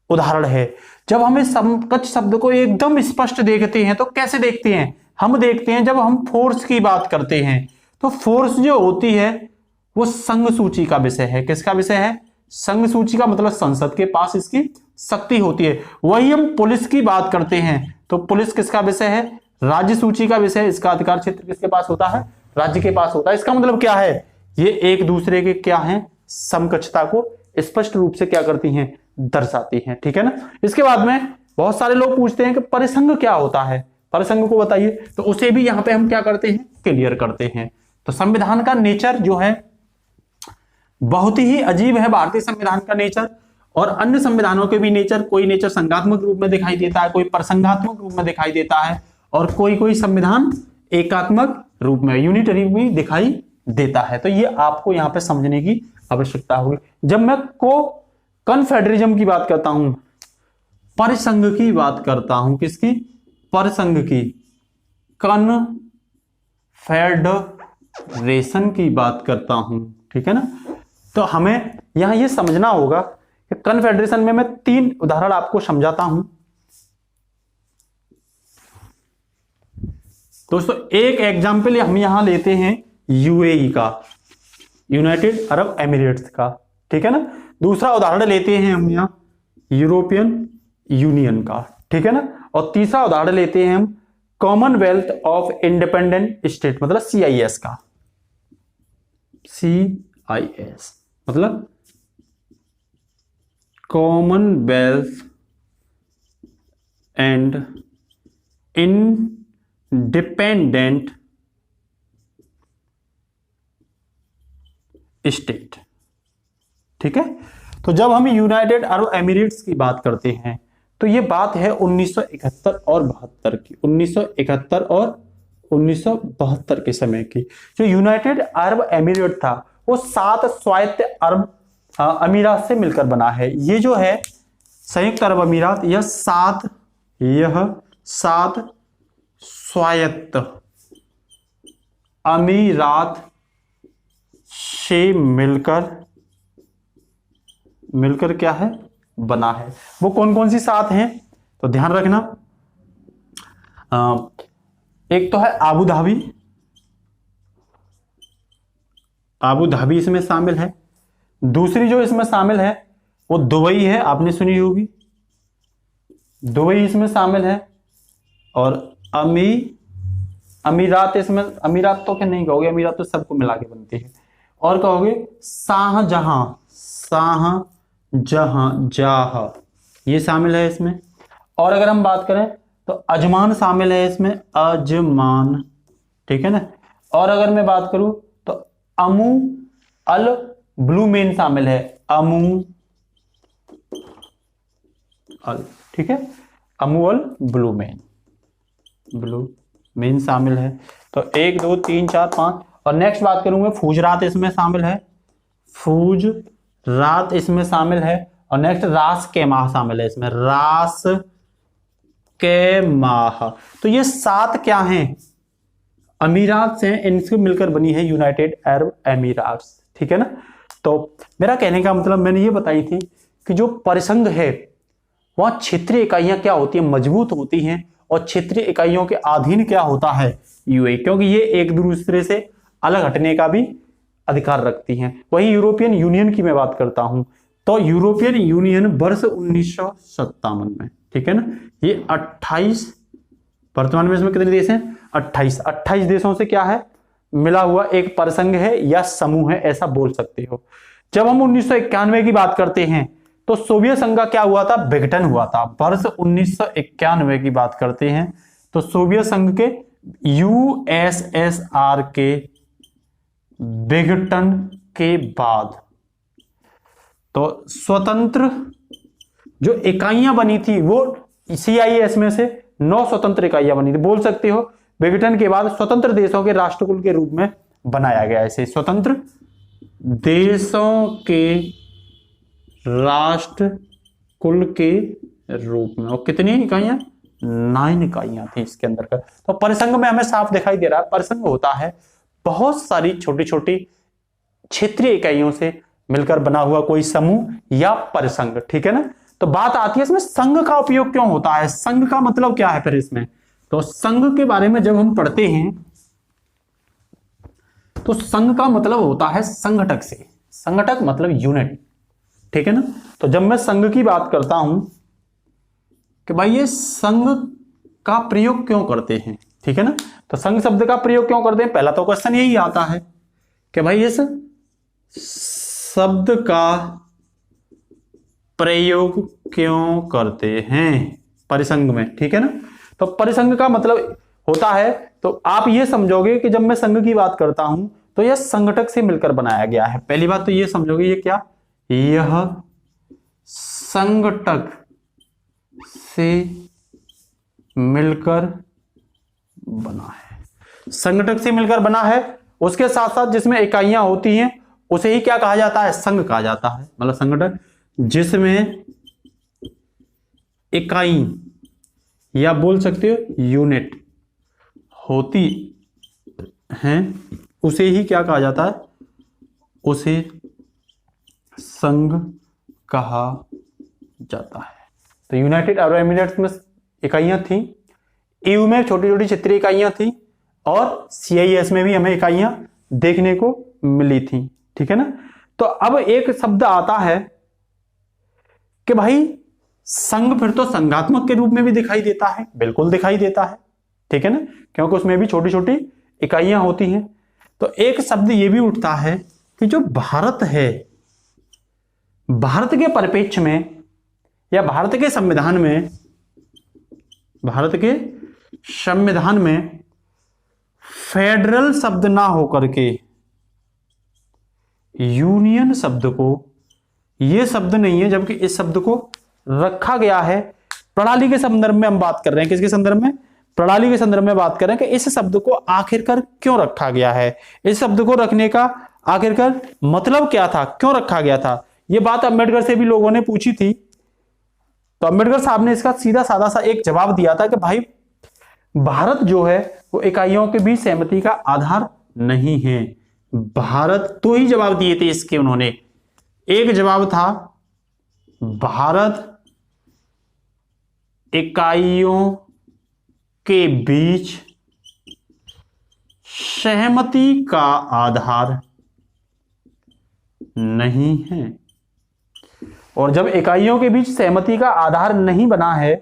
उदाहरण है। जब हमें समकक्ष शब्द को एकदम स्पष्ट देखते हैं तो कैसे देखते हैं, हम देखते हैं जब हम फोर्स की बात करते हैं, तो फोर्स जो होती है वो संघ सूची का विषय है। किसका विषय है, संघ सूची का मतलब संसद के पास इसकी शक्ति होती है। वही हम पुलिस की बात करते हैं तो पुलिस किसका विषय है, राज्य सूची का विषय, इसका अधिकार क्षेत्र किसके पास होता है, राज्य के पास होता है। इसका मतलब क्या है, ये एक दूसरे के क्या है, समकक्षता को स्पष्ट रूप से क्या करती हैं, दर्शाती हैं, ठीक है ना। इसके बाद में बहुत सारे लोग पूछते हैं कि परिसंघ क्या होता है, परिसंघ को बताइए, तो उसे भी यहां पे हम क्या करते हैं, क्लियर करते हैं। तो संविधान का नेचर जो है बहुत ही अजीब है, भारतीय संविधान का नेचर और अन्य संविधानों के भी नेचर, कोई नेचर संघात्मक रूप में दिखाई देता है, कोई प्रसंगात्मक रूप में दिखाई देता है, और कोई संविधान एकात्मक रूप में यूनिटरी भी दिखाई देता है। तो ये आपको यहां पे समझने की आवश्यकता होगी। जब मैं कन्फेडरलिज्म की बात करता हूं, परिसंघ की बात करता हूं, किसकी, परिसंघ की, कन्फेडरेशन की बात करता हूं, ठीक है ना। तो हमें यहां ये समझना होगा कि कन्फेडरेशन में मैं 3 उदाहरण आपको समझाता हूं। दोस्तों एक एग्जाम्पल हम यहां लेते हैं यूएई का, यूनाइटेड अरब एमिरेट्स का, ठीक है ना। दूसरा उदाहरण लेते हैं हम यहां यूरोपियन यूनियन का, ठीक है ना। और तीसरा उदाहरण लेते हैं हम कॉमनवेल्थ ऑफ इंडिपेंडेंट स्टेट मतलब CIS का, CIS मतलब कॉमनवेल्थ एंड इंडिपेंडेंट स्टेट, ठीक है। तो जब हम यूनाइटेड अरब एमिरेट्स की बात करते हैं तो ये बात है 1971 और 72 की, 1971 और 1972 के समय की। जो यूनाइटेड अरब एमिरेट था वो 7 स्वायत्त अरब अमीरात से मिलकर बना है। ये जो है संयुक्त अरब अमीरात, यह 7 स्वायत्त अमीरात से मिलकर क्या है, बना है। वो कौन कौन सी 7 हैं तो ध्यान रखना, एक तो है आबू धाबी इसमें शामिल है। दूसरी जो इसमें शामिल है वो दुबई है, आपने सुनी होगी, दुबई इसमें शामिल है। और अमीरात अमीरात, इसमें अमीरात तो क्या नहीं कहोगे, अमीरात तो सबको मिला के बनती है। और कहोगे शाहजहां, शाहजहां, जाह, ये शामिल है इसमें। और अगर हम बात करें तो अजमान शामिल है इसमें, अजमान, ठीक है ना। और अगर मैं बात करूं तो अमू अल ब्लू मेन शामिल है, अमू अल, ठीक है, अमू अल ब्लू मेन शामिल है। तो 1 2 3 4 5। और नेक्स्ट बात करूंगा फूजरात इसमें शामिल है, फूजरात इसमें शामिल है। और नेक्स्ट रास के माह शामिल है इसमें, रास के माह। तो ये 7 क्या हैं, अमीरात से, इनसे मिलकर बनी है यूनाइटेड अरब अमीरात्स, ठीक है ना। तो मेरा कहने का मतलब मैंने ये बताई थी कि जो परिसंघ है वहां क्षेत्रीय इकाइयां क्या होती है, मजबूत होती हैं, और क्षेत्रीय इकाइयों के अधीन क्या होता है, यूए, क्योंकि ये एक दूसरे से अलग हटने का भी अधिकार रखती हैं। वही यूरोपियन यूनियन की मैं बात करता हूं, तो यूरोपियन यूनियन वर्ष 1957 में, ठीक है ना, ये 28, वर्तमान में इसमें कितने देश हैं, 28 देशों से क्या है, मिला हुआ एक परिसंघ है या समूह है, ऐसा बोल सकते हो। जब हम 1991 की बात करते हैं तो सोवियत संघ का क्या हुआ था, विघटन हुआ था। वर्ष 1991 की बात करते हैं तो सोवियत संघ के यूएसएसआर के विघटन के बाद तो स्वतंत्र जो इकाइयां बनी थी वो सीआईएस में से 9 स्वतंत्र इकाइयां बनी थी, बोल सकते हो। विघटन के बाद स्वतंत्र देशों के राष्ट्रकुल के रूप में बनाया गया, ऐसे स्वतंत्र देशों के राष्ट्रकुल के रूप में। और कितनी इकाइयां, 9 इकाइयां थी इसके अंदर का। तो परिसंघ में हमें साफ दिखाई दे रहा है, परिसंघ होता है बहुत सारी छोटी छोटी क्षेत्रीय इकाइयों से मिलकर बना हुआ कोई समूह या परिसंघ, ठीक है ना। तो बात आती है इसमें संघ का उपयोग क्यों होता है, संघ का मतलब क्या है फिर इसमें। तो संघ के बारे में जब हम पढ़ते हैं तो संघ का मतलब होता है संगठक से, संगठक मतलब यूनिट, ठीक है ना। तो जब मैं संघ की बात करता हूं कि भाई ये संघ का प्रयोग क्यों करते हैं, ठीक है ना, तो संघ शब्द का प्रयोग क्यों करते हैं, पहला तो क्वेश्चन यही आता है कि भाई इस शब्द का प्रयोग क्यों करते हैं परिसंघ में, ठीक है ना। तो परिसंघ का मतलब होता है, तो आप ये समझोगे कि जब मैं संघ की बात करता हूं तो यह संगठक से मिलकर बनाया गया है। पहली बात तो ये समझोगे, ये क्या, यह संगठक से मिलकर बना है, संगठक से मिलकर बना है। उसके साथ साथ जिसमें इकाइयां होती हैं उसे ही क्या कहा जाता है, संघ कहा जाता है। मतलब संगठक जिसमें इकाई या बोल सकते हो यूनिट होती हैं उसे ही क्या कहा जाता है, उसे संघ कहा जाता है। तो यूनाइटेड अरब एमिरेट्स में इकाइयां थी, ईयू में छोटी छोटी क्षेत्रीय इकाइयां थी, और सीआईएस में भी हमें इकाइयां देखने को मिली थी, ठीक है ना। तो अब एक शब्द आता है कि भाई संघ फिर तो संघात्मक के रूप में भी दिखाई देता है, बिल्कुल दिखाई देता है, ठीक है ना, क्योंकि उसमें भी छोटी छोटी इकाइयां होती हैं। तो एक शब्द यह भी उठता है कि जो भारत है, भारत के परिप्रेक्ष्य में या भारत के संविधान में, भारत के संविधान में फेडरल शब्द ना होकर के यूनियन शब्द को, यह शब्द नहीं है, जबकि इस शब्द को रखा गया है प्रणाली के संदर्भ में। हम बात कर रहे हैं किसके संदर्भ में, प्रणाली के संदर्भ में बात कर रहे हैं कि इस शब्द को आखिरकार क्यों रखा गया है, इस शब्द को रखने का आखिरकार मतलब क्या था, क्यों रखा गया था। यह बात अम्बेडकर से भी लोगों ने पूछी थी, तो अम्बेडकर साहब ने इसका सीधा साधा सा एक जवाब दिया था कि भाई भारत जो है वो इकाइयों के बीच सहमति का आधार नहीं है। भारत, तो ही जवाब दिए थे इसके उन्होंने। एक जवाब था भारत इकाइयों के बीच सहमति का आधार नहीं है, और जब इकाइयों के बीच सहमति का आधार नहीं बना है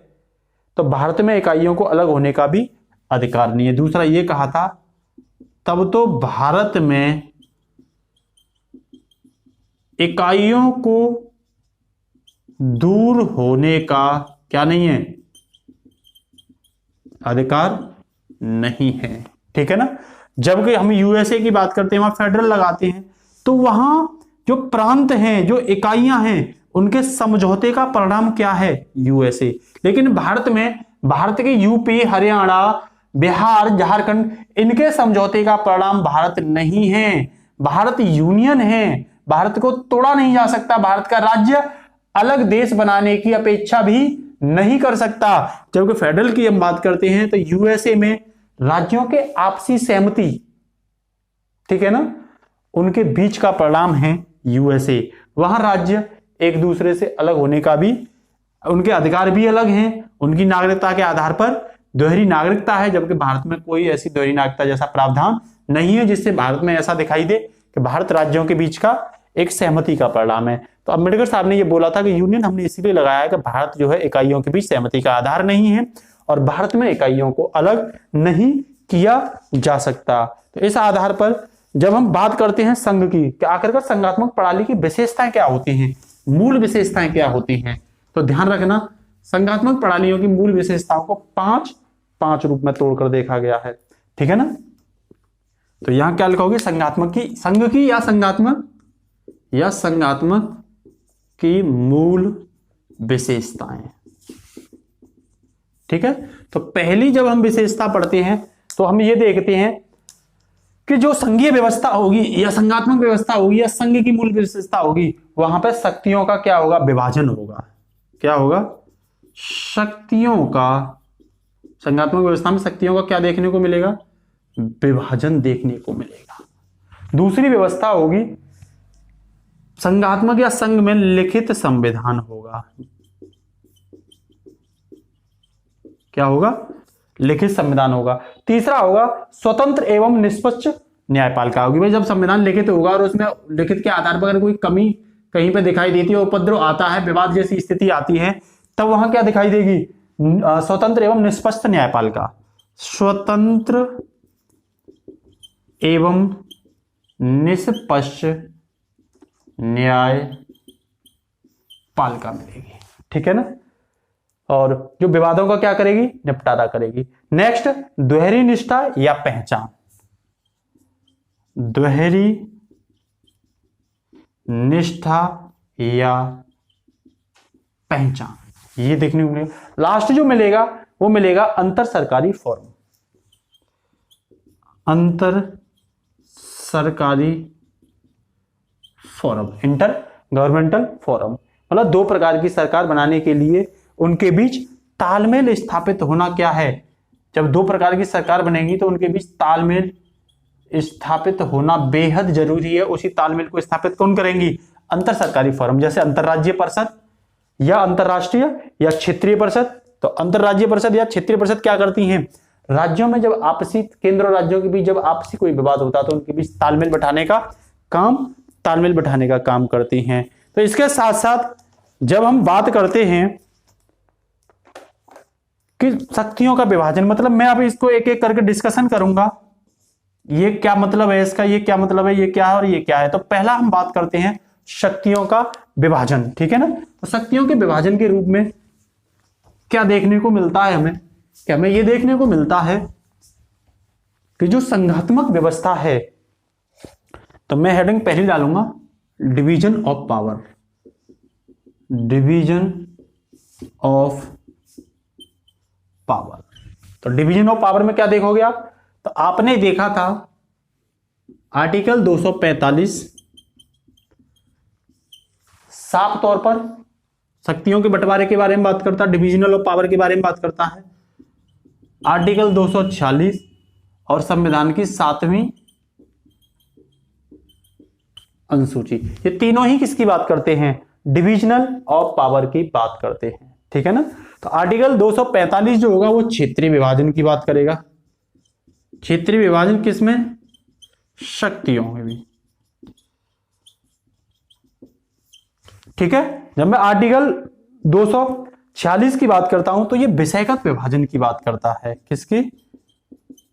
तो भारत में इकाइयों को अलग होने का भी अधिकार नहीं है। दूसरा ये कहा था तब तो भारत में इकाइयों को दूर होने का क्या नहीं है, अधिकार नहीं है। ठीक है ना। जबकि हम यूएसए की बात करते हैं, वहां फेडरल लगाते हैं, तो वहां जो प्रांत हैं, जो इकाइयां हैं, उनके समझौते का परिणाम क्या है, यूएसए। लेकिन भारत में, भारत के यूपी, हरियाणा, बिहार, झारखंड, इनके समझौते का परिणाम भारत नहीं है। भारत यूनियन है, भारत को तोड़ा नहीं जा सकता। भारत का राज्य अलग देश बनाने की अपेक्षा भी नहीं कर सकता। जबकि फेडरल की हम बात करते हैं तो यूएसए में राज्यों के आपसी सहमति, ठीक है ना, उनके बीच का परिणाम है यूएसए। वहां राज्य एक दूसरे से अलग होने का भी, उनके अधिकार भी अलग हैं। उनकी नागरिकता के आधार पर दोहरी नागरिकता है, जबकि भारत में कोई ऐसी दोहरी नागरिकता जैसा प्रावधान नहीं है, जिससे भारत में ऐसा दिखाई दे कि भारत राज्यों के बीच का एक सहमति का परिणाम है। तो अम्बेडकर साहब ने यह बोला था कि यूनियन हमने इसीलिए लगाया है कि भारत जो है इकाइयों के बीच सहमति का आधार नहीं है और भारत में इकाइयों को अलग नहीं किया जा सकता। तो इस आधार पर जब हम बात करते हैं संघ की, कि आखिरकार संघात्मक प्रणाली की विशेषताएं क्या होती हैं, मूल विशेषताएं क्या होती हैं, तो ध्यान रखना संघात्मक प्रणालियों की मूल विशेषताओं को पांच रूप में तोड़कर देखा गया है। ठीक है ना। तो यहां क्या लिखोगे, संघात्मक की, संघ की या संघात्मक की मूल विशेषताएं। ठीक है। तो पहली जब हम विशेषता पढ़ते हैं तो हम ये देखते हैं कि जो संघीय व्यवस्था होगी या संघात्मक व्यवस्था होगी या संघ की मूल विशेषता होगी, वहां पर शक्तियों का क्या होगा, विभाजन होगा। क्या होगा, शक्तियों का, संघात्मक व्यवस्था में शक्तियों का क्या देखने को मिलेगा, विभाजन देखने को मिलेगा। दूसरी व्यवस्था होगी संघात्मक या संघ में लिखित संविधान होगा। क्या होगा, लिखित संविधान होगा। तीसरा होगा स्वतंत्र एवं निष्पक्ष न्यायपालिका होगी। भाई जब संविधान लिखित होगा और उसमें लिखित के आधार पर अगर कोई कमी कहीं पे दिखाई देती है, उपद्रव आता है, विवाद जैसी स्थिति आती है, तब वहां क्या दिखाई देगी, स्वतंत्र एवं निष्पक्ष न्यायपालिका। स्वतंत्र एवं निष्पक्ष न्यायपालिका मिलेगी। ठीक है ना। और जो विवादों का क्या करेगी, निपटारा करेगी। नेक्स्ट, दोहरी निष्ठा या पहचान। दोहरी निष्ठा या पहचान, ये देखने को मिलेगा। लास्ट जो मिलेगा वो मिलेगा अंतर सरकारी फोरम। अंतर सरकारी फोरम, इंटर गवर्नमेंटल फोरम, मतलब दो प्रकार की सरकार बनाने के लिए उनके बीच तालमेल स्थापित होना क्या है। जब दो प्रकार की सरकार बनेगी तो उनके बीच तालमेल स्थापित होना बेहद जरूरी है। उसी तालमेल को स्थापित कौन करेंगी, अंतर सरकारी फोरम, जैसे अंतरराज्यीय परिषद या अंतरराष्ट्रीय या क्षेत्रीय परिषद। तो अंतरराज्यीय परिषद या क्षेत्रीय परिषद क्या करती हैं, राज्यों में जब आपसी, केंद्र और राज्यों के बीच जब आपसी कोई विवाद होता है तो उनके बीच तालमेल बैठाने का काम करती हैं। तो इसके साथ साथ जब हम बात करते हैं कि शक्तियों का विभाजन, मतलब मैं अब इसको एक एक करके डिस्कशन करूंगा, ये क्या मतलब है इसका, ये क्या मतलब है, ये क्या है और ये क्या है। तो पहला हम बात करते हैं शक्तियों का विभाजन। ठीक है ना। तो शक्तियों के विभाजन के रूप में क्या देखने को मिलता है हमें, क्या हमें ये देखने को मिलता है कि जो संघात्मक व्यवस्था है, तो मैं हेडिंग पहली डालूंगा division of power. Division of power, तो डिवीजन ऑफ पावर में क्या देखोगे आप, तो आपने देखा था आर्टिकल 245 साफ तौर पर शक्तियों के बंटवारे के बारे में बात करता है, डिविजनल ऑफ पावर के बारे में बात करता है। आर्टिकल 246 और संविधान की 7वीं अनुसूची, ये तीनों ही किसकी बात करते हैं, डिविजनल ऑफ पावर की बात करते हैं। ठीक है ना। तो आर्टिकल 245 जो होगा वो क्षेत्रीय विभाजन की बात करेगा। क्षेत्रीय विभाजन किसमें, शक्तियों में भी। ठीक है। जब मैं आर्टिकल 246 की बात करता हूं तो ये विषयगत विभाजन की बात करता है। किसकी,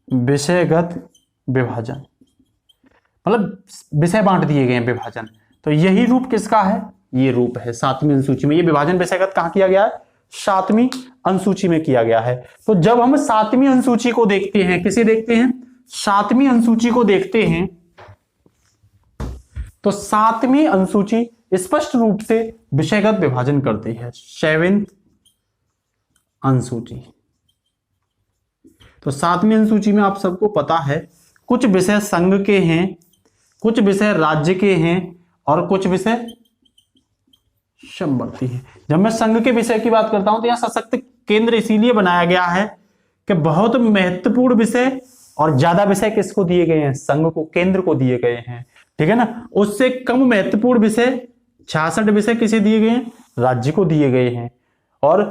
विषयगत विभाजन, मतलब विषय बांट दिए गए हैं, विभाजन। तो यही रूप किसका है? ये रूप है 7वीं अनुसूची में। ये विभाजन विषयगत कहां किया गया है? 7वीं अनुसूची में किया गया है। तो जब हम 7वीं अनुसूची को देखते हैं, किसे देखते हैं? 7वीं अनुसूची को देखते हैं, तो 7वीं अनुसूची स्पष्ट रूप से विषयगत विभाजन करती है। 7th अनुसूची, तो 7वीं अनुसूची में आप सबको पता है कुछ विषय संघ के हैं, कुछ विषय राज्य के हैं और कुछ विषय समवर्ती हैं। जब मैं संघ के विषय की बात करता हूं तो यहां सशक्त केंद्र इसीलिए बनाया गया है कि बहुत महत्वपूर्ण विषय और ज्यादा विषय किसको दिए गए हैं? संघ को, केंद्र को दिए गए हैं, ठीक है ना। उससे कम महत्वपूर्ण विषय 66 विषय किसे दिए गए हैं? राज्य को दिए गए हैं। और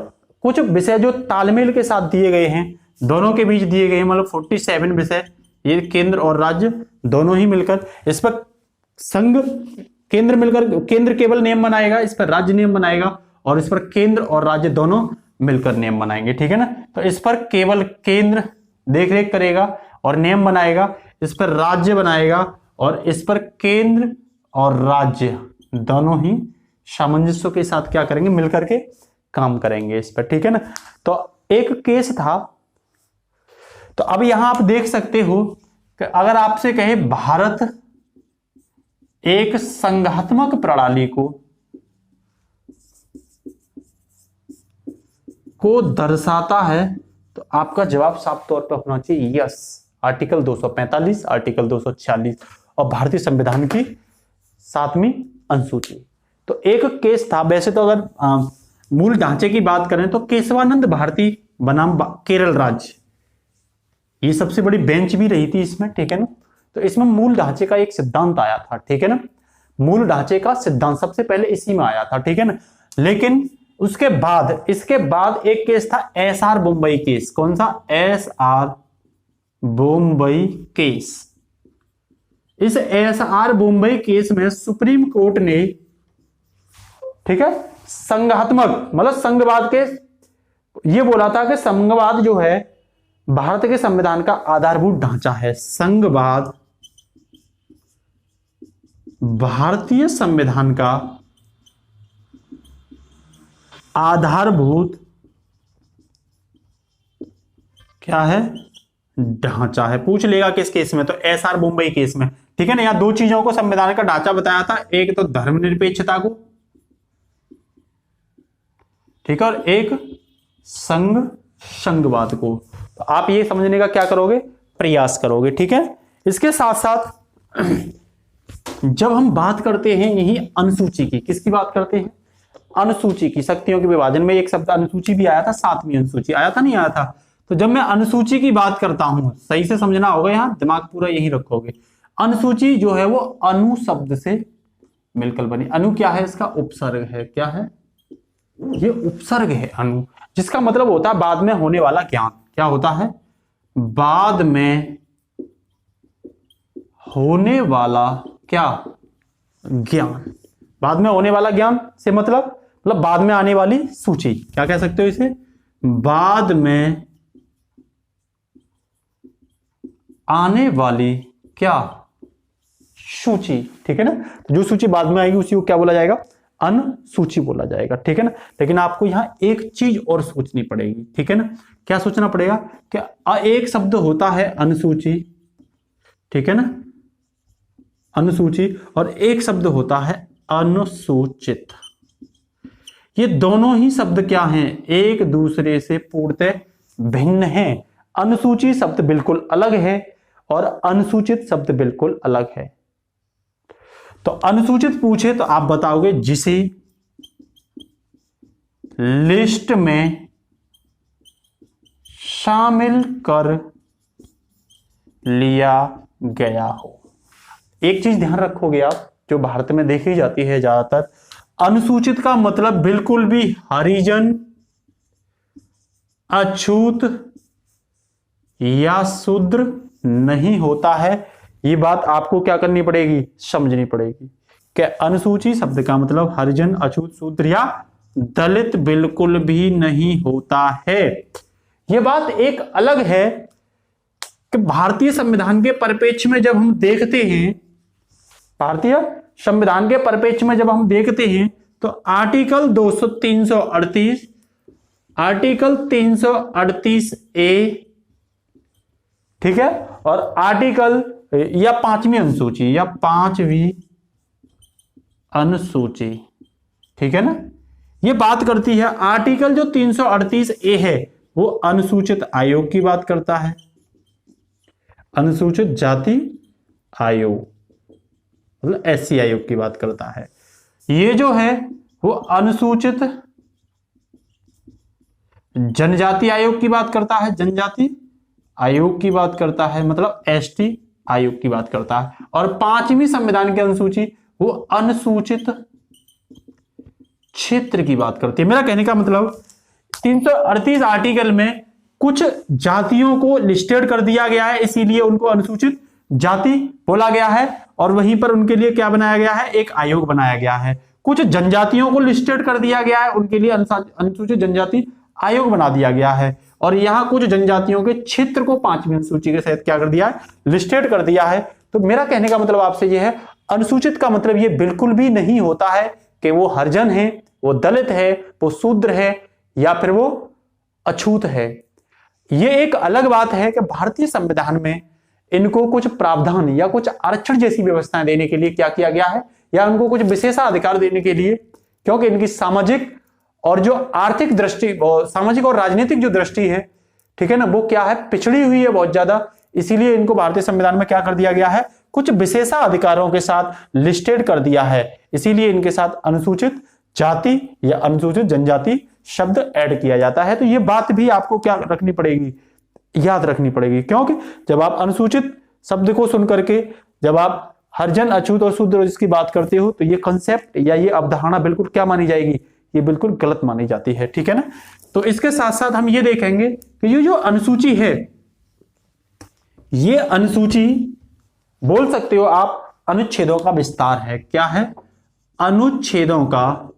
कुछ विषय जो तालमेल के साथ दिए गए हैं, दोनों के बीच दिए गए हैं, मतलब 47 विषय, ये केंद्र और राज्य दोनों ही मिलकर, इस पर संघ केंद्र मिलकर, केंद्र केवल नियम बनाएगा, इस पर राज्य नियम बनाएगा, और इस पर केंद्र और राज्य दोनों मिलकर नियम बनाएंगे, ठीक है ना। तो इस पर केवल केंद्र देखरेख करेगा और नियम बनाएगा, इस पर राज्य बनाएगा, और इस पर केंद्र और राज्य दोनों ही सामंजस्य के साथ क्या करेंगे? मिलकर के काम करेंगे इस पर, ठीक है ना। तो एक केस था। तो अब यहां आप देख सकते हो कि अगर आपसे कहे भारत एक संघात्मक प्रणाली को दर्शाता है, तो आपका जवाब साफ तौर पर होना चाहिए यस। आर्टिकल 245, आर्टिकल 246 और भारतीय संविधान की 7वीं अनुसूची। तो एक केस था। वैसे तो अगर मूल ढांचे की बात करें तो केशवानंद भारती बनाम केरल राज्य, ये सबसे बड़ी बेंच भी रही थी इसमें, ठीक है ना। तो इसमें मूल ढांचे का एक सिद्धांत आया था, ठीक है ना। मूल ढांचे का सिद्धांत सबसे पहले इसी में आया था, ठीक है ना। लेकिन उसके बाद, इसके बाद एक केस था एसआर बम्बई केस। कौन सा? SR Bombay case. इस एसआर बम्बई केस में सुप्रीम कोर्ट ने, ठीक है, संघात्मक मतलब संघवाद के, ये बोला था कि संघवाद जो है भारत के संविधान का आधारभूत ढांचा है। संघवाद भारतीय संविधान का आधारभूत क्या है? ढांचा है। पूछ लेगा किस केस में? तो एसआर मुंबई केस में, ठीक है ना। यहां दो चीजों को संविधान का ढांचा बताया था, एक तो धर्मनिरपेक्षता को, ठीक है, और एक संघवाद को। तो आप ये समझने का क्या करोगे? प्रयास करोगे, ठीक है। इसके साथ साथ जब हम बात करते हैं यही अनुसूची की, किसकी बात करते हैं? अनुसूची की। शक्तियों के विभाजन में एक शब्द अनुसूची भी आया था, 7वीं अनुसूची आया था, नहीं आया था? तो जब मैं अनुसूची की बात करता हूं, सही से समझना होगा, यहां दिमाग पूरा यही रखोगे। अनुसूची जो है वो अनु शब्द से मिलकर बनी। अनु क्या है? इसका उपसर्ग है। क्या है? ये उपसर्ग है अनु, जिसका मतलब होता है बाद में होने वाला ज्ञान। क्या होता है? बाद में होने वाला क्या? ज्ञान। बाद में होने वाला ज्ञान से मतलब बाद में आने वाली सूची। क्या कह सकते हो इसे? बाद में आने वाली क्या? सूची, ठीक है ना। जो सूची बाद में आएगी उसी को क्या बोला जाएगा? अनुसूची बोला जाएगा, ठीक है ना। लेकिन आपको यहां एक चीज और सोचनी पड़ेगी, ठीक है ना। क्या सोचना पड़ेगा? कि एक शब्द होता है अनुसूची, ठीक है ना, अनुसूची, और एक शब्द होता है अनुसूचित। ये दोनों ही शब्द क्या हैं? एक दूसरे से पूर्णतः भिन्न हैं। अनुसूची शब्द बिल्कुल अलग है और अनुसूचित शब्द बिल्कुल अलग है। तो अनुसूचित पूछे तो आप बताओगे जिसे लिस्ट में शामिल कर लिया गया हो। एक चीज ध्यान रखोगे आप, जो भारत में देखी जाती है ज्यादातर, अनुसूचित का मतलब बिल्कुल भी हरिजन, अछूत या शूद्र नहीं होता है। ये बात आपको क्या करनी पड़ेगी? समझनी पड़ेगी कि अनुसूची शब्द का मतलब हरिजन, अछूत, शूद्र या दलित बिल्कुल भी नहीं होता है। यह बात एक अलग है कि भारतीय संविधान के परिप्रेक्ष्य में जब हम देखते हैं, भारतीय संविधान के परिप्रेक्ष्य में जब हम देखते हैं तो आर्टिकल 338, आर्टिकल 338 ए, ठीक है, और आर्टिकल या पांचवी अनुसूची, या पांचवी अनुसूची, ठीक है ना, ये बात करती है, आर्टिकल जो 338 ए है वो अनुसूचित आयोग की बात करता है, अनुसूचित जाति आयोग मतलब एससी आयोग की बात करता है। ये जो है वो अनुसूचित जनजाति आयोग की बात करता है, जनजाति आयोग की बात करता है, मतलब एसटी आयोग की बात करता है। और पांचवी संविधान की अनुसूची वो अनुसूचित क्षेत्र की बात करती है। मेरा कहने का मतलब 338 आर्टिकल में कुछ जातियों को लिस्टेड कर दिया गया है, इसीलिए उनको अनुसूचित जाति बोला गया है, और वहीं पर उनके लिए क्या बनाया गया है, एक आयोग बनाया गया है। कुछ जनजातियों को लिस्टेड कर दिया गया है, उनके लिए अनुसूचित जनजाति आयोग बना दिया गया है, और यहां कुछ जनजातियों के क्षेत्र को पांचवी अनुसूची के तहत क्या कर दिया है, लिस्टेड कर दिया है। तो मेरा कहने का मतलब आपसे यह है, अनुसूचित का मतलब यह बिल्कुल भी नहीं होता है कि वो हरिजन है, वो दलित है, वो शूद्र है, या फिर वो अछूत है। यह एक अलग बात है कि भारतीय संविधान में इनको कुछ प्रावधान या कुछ आरक्षण जैसी व्यवस्थाएं देने के लिए क्या किया गया है, या उनको कुछ विशेषाधिकार देने के लिए, क्योंकि इनकी सामाजिक और जो आर्थिक दृष्टि, सामाजिक और राजनीतिक जो दृष्टि है, ठीक है ना, वो क्या है, पिछड़ी हुई है बहुत ज्यादा। इसीलिए इनको भारतीय संविधान में क्या कर दिया गया है, कुछ विशेषाधिकारों के साथ लिस्टेड कर दिया है। इसीलिए इनके साथ अनुसूचित जाति या अनुसूचित जनजाति शब्द ऐड किया जाता है। तो ये बात भी आपको क्या रखनी पड़ेगी, याद रखनी पड़ेगी, क्योंकि जब आप अनुसूचित शब्द को सुन करके जब आप हरिजन, अछूत और शूद्र इसकी बात करते हो, तो ये कंसेप्ट या ये अवधारणा बिल्कुल क्या मानी जाएगी, ये बिल्कुल गलत मानी जाती है, ठीक है ना। तो इसके साथ साथ हम ये देखेंगे कि ये जो अनुसूची है, ये अनुसूची बोल सकते हो आप अनुच्छेदों का विस्तार है। क्या है, अनुच्छेदों का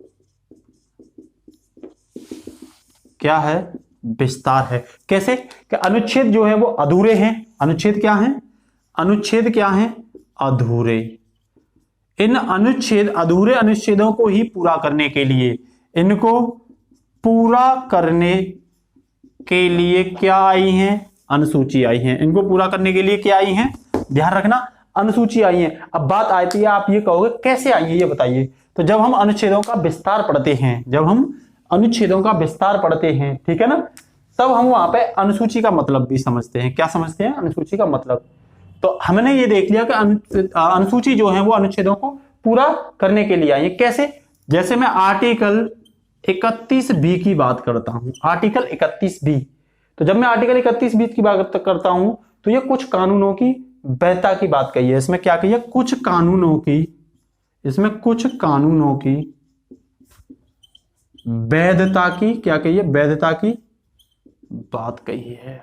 क्या है, विस्तार है। कैसे कि अनुच्छेद जो है वो अधूरे हैं। अनुच्छेद क्या है, अनुच्छेद क्या है, अधूरे। इन अनुच्छेद, अधूरे अनुच्छेदों को ही पूरा करने के लिए, इनको पूरा करने के लिए क्या आई हैं, अनुसूची आई हैं। इनको पूरा करने के लिए क्या आई हैं, ध्यान रखना, अनुसूची आई है। अब बात आती है, आप ये कहोगे कैसे आई है ये बताइए। तो जब हम अनुच्छेदों का विस्तार पढ़ते हैं, जब हम अनुच्छेदों का विस्तार पढ़ते हैं, ठीक है ना, तब हम वहां पे अनुसूची का मतलब भी समझते हैं। क्या समझते हैं, अनुसूची का मतलब। तो हमने ये देख लिया कि अनुसूची जो है वो अनुच्छेदों को पूरा करने के लिए आई है। कैसे, जैसे मैं आर्टिकल 31B की बात करता हूं, आर्टिकल 31B। तो जब मैं आर्टिकल 31B की बात करता हूं तो ये कुछ कानूनों की वैधता की बात कही है। इसमें क्या कही है, कुछ कानूनों की, इसमें कुछ कानूनों की वैधता की क्या कही है, वैधता की बात कही है।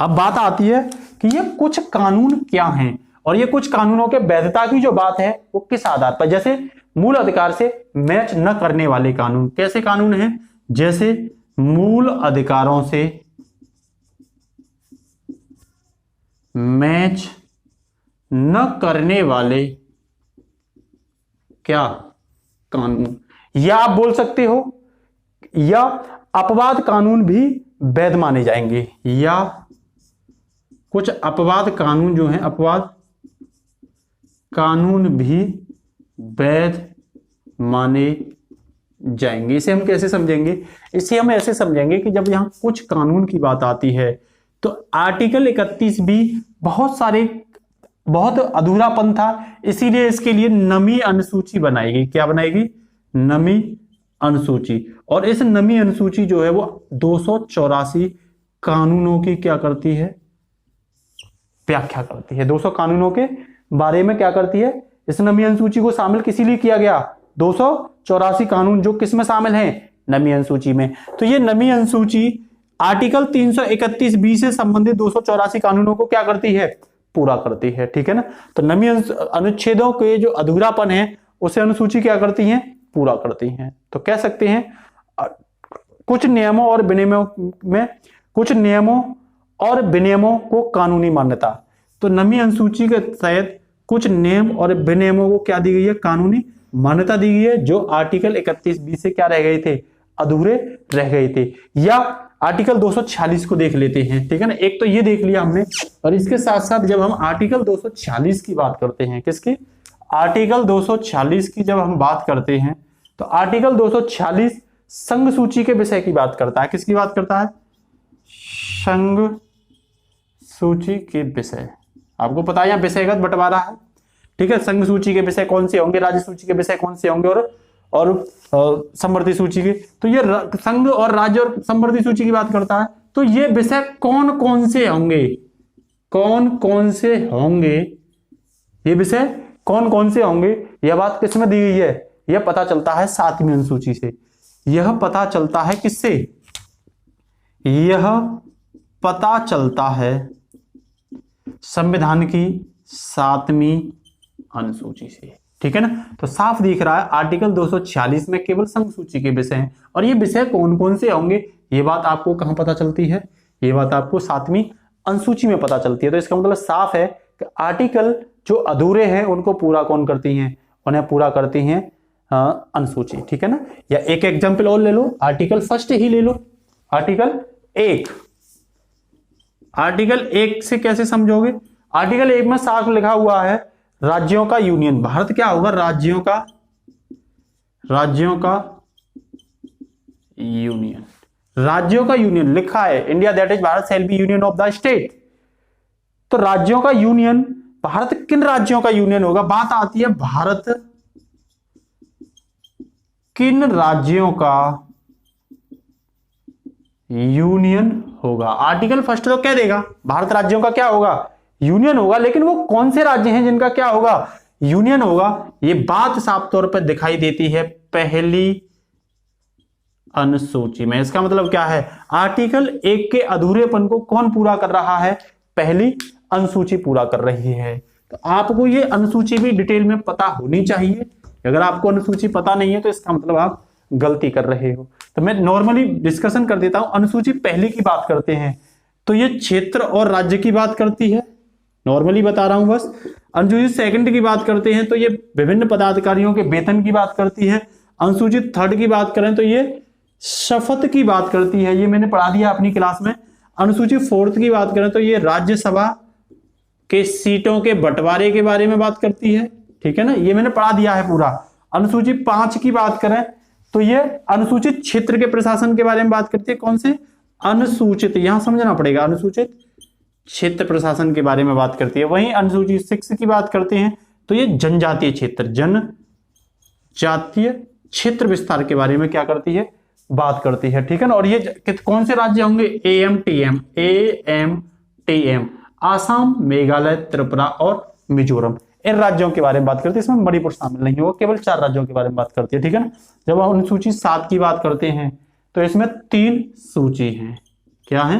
अब बात आती है कि ये कुछ कानून क्या हैं, और ये कुछ कानूनों के वैधता की जो बात है वो किस आधार पर। जैसे मूल अधिकार से मैच न करने वाले कानून, कैसे कानून हैं, जैसे मूल अधिकारों से मैच न करने वाले क्या कानून, या आप बोल सकते हो या अपवाद कानून भी वैध माने जाएंगे, या कुछ अपवाद कानून जो हैं, अपवाद कानून भी वैध माने जाएंगे। इसे हम कैसे समझेंगे, इसे हम ऐसे समझेंगे कि जब यहां कुछ कानून की बात आती है तो आर्टिकल 31B बहुत अधूरापन था, इसीलिए इसके लिए नमी अनुसूची बनाएगी। क्या बनाएगी, नमी अनुसूची। और इस नमी अनुसूची जो है वो 284 कानूनों की क्या करती है, व्याख्या करती है। 200 कानूनों के बारे में क्या करती है, इस नमी अनुसूची को शामिल किसी लिए किया गया, 284 कानून जो किस में शामिल हैं, नमी अनुसूची में। तो ये नमी अनुसूची आर्टिकल 331B से संबंधित 284 कानूनों को क्या करती है, पूरा करती है, ठीक है ना। तो नमी अनुच्छेदों के जो अधूरापन है उसे अनुसूची क्या करती है, पूरा करती हैं। तो कह सकते हैं कुछ नियमों और विनियमों में, कुछ नियमों और विनियमों को कानूनी मान्यता। तो 9वीं अनुसूची के तहत कुछ नियम और विनियमों को क्या दी गई है, कानूनी मान्यता दी गई है, जो आर्टिकल 31B से क्या रह गए थे, अधूरे रह गए थे। या आर्टिकल 246 को देख लेते हैं, ठीक है ना। एक तो ये देख लिया हमने, और इसके साथ साथ जब हम आर्टिकल 246 की बात करते हैं, किसकी, आर्टिकल 246 की जब हम बात करते हैं, तो आर्टिकल 246 संघ सूची के विषय की बात करता है। किसकी बात करता है, संघ सूची के विषय। आपको पता है यहाँ विषयगत बंटवारा है, ठीक है। संघ सूची के विषय कौन से होंगे, राज्य सूची के विषय कौन से होंगे, और समवर्ती सूची के। तो ये संघ और राज्य और समवर्ती सूची की बात करता है। तो ये विषय कौन कौन से होंगे, कौन कौन से होंगे, ये विषय कौन कौन से होंगे, यह बात किसमें दी गई है, यह पता चलता है 7वीं अनुसूची से। यह पता चलता है किससे, यह पता चलता है संविधान की 7वीं अनुसूची से, ठीक है ना। तो साफ दिख रहा है आर्टिकल 246 में केवल संघ सूची के विषय हैं, और ये विषय कौन कौन से होंगे, ये बात आपको कहां पता चलती है, ये बात आपको 7वीं अनुसूची में पता चलती है। तो इसका मतलब साफ है कि आर्टिकल जो अधूरे हैं उनको पूरा कौन करती हैं, उन्हें पूरा करती हैं अनुसूची, ठीक है ना। या एक एग्जाम्पल और ले लो, आर्टिकल 1 ही ले लो, आर्टिकल 1। आर्टिकल 1 से कैसे समझोगे, आर्टिकल 1 में साफ लिखा हुआ है राज्यों का यूनियन। भारत क्या होगा, राज्यों का यूनियन, राज्यों का यूनियन लिखा है, India that is Bharat shall be union of the state. तो राज्यों का यूनियन, भारत किन राज्यों का यूनियन होगा, बात आती है भारत किन राज्यों का यूनियन होगा। आर्टिकल 1 तो कह देगा भारत राज्यों का क्या होगा, यूनियन होगा, लेकिन वो कौन से राज्य हैं जिनका क्या होगा, यूनियन होगा, ये बात साफ तौर पर दिखाई देती है पहली अनुसूची में। इसका मतलब क्या है, आर्टिकल 1 के अधूरेपन को कौन पूरा कर रहा है, पहली अनुसूची पूरा कर रही है। तो आपको ये अनुसूची भी डिटेल में पता होनी चाहिए। अगर आपको अनुसूची पता नहीं है तो इसका मतलब आप गलती कर रहे हो। तो मैं नॉर्मली डिस्कशन कर देता हूं। अनुसूची पहली की बात करते हैं तो ये क्षेत्र और राज्य की बात करती है, नॉर्मली बता रहा हूं बस। अनुसूची सेकंड की बात करते हैं तो ये विभिन्न पदाधिकारियों के वेतन की बात करती है। अनुसूची थर्ड की बात करें तो ये शपथ की बात करती है, ये मैंने पढ़ा दिया अपनी क्लास में। अनुसूची फोर्थ की बात करें तो ये राज्यसभा के सीटों के बंटवारे के बारे में बात करती है, ठीक है ना, ये मैंने पढ़ा दिया है पूरा। अनुसूची 5 की बात करें तो ये अनुसूचित क्षेत्र के प्रशासन के बारे में बात करती है। कौन से, अनुसूचित, यहां समझना पड़ेगा, अनुसूचित क्षेत्र प्रशासन के बारे में बात करती है। वहीं अनुसूची 6 की बात करते हैं तो ये जनजातीय क्षेत्र, जनजातीय क्षेत्र विस्तार के बारे में क्या करती है, बात करती है, ठीक है ना। और ये कौन से राज्य होंगे, AMTM, आसाम, मेघालय, त्रिपुरा और मिजोरम, इन राज्यों के बारे में बात करती है। इसमें मणिपुर शामिल नहीं होगा, केवल 4 राज्यों के बारे में बात करती है, ठीक है ना। जब हम अनुसूची 7 की बात करते हैं तो इसमें 3 सूची हैं, क्या है,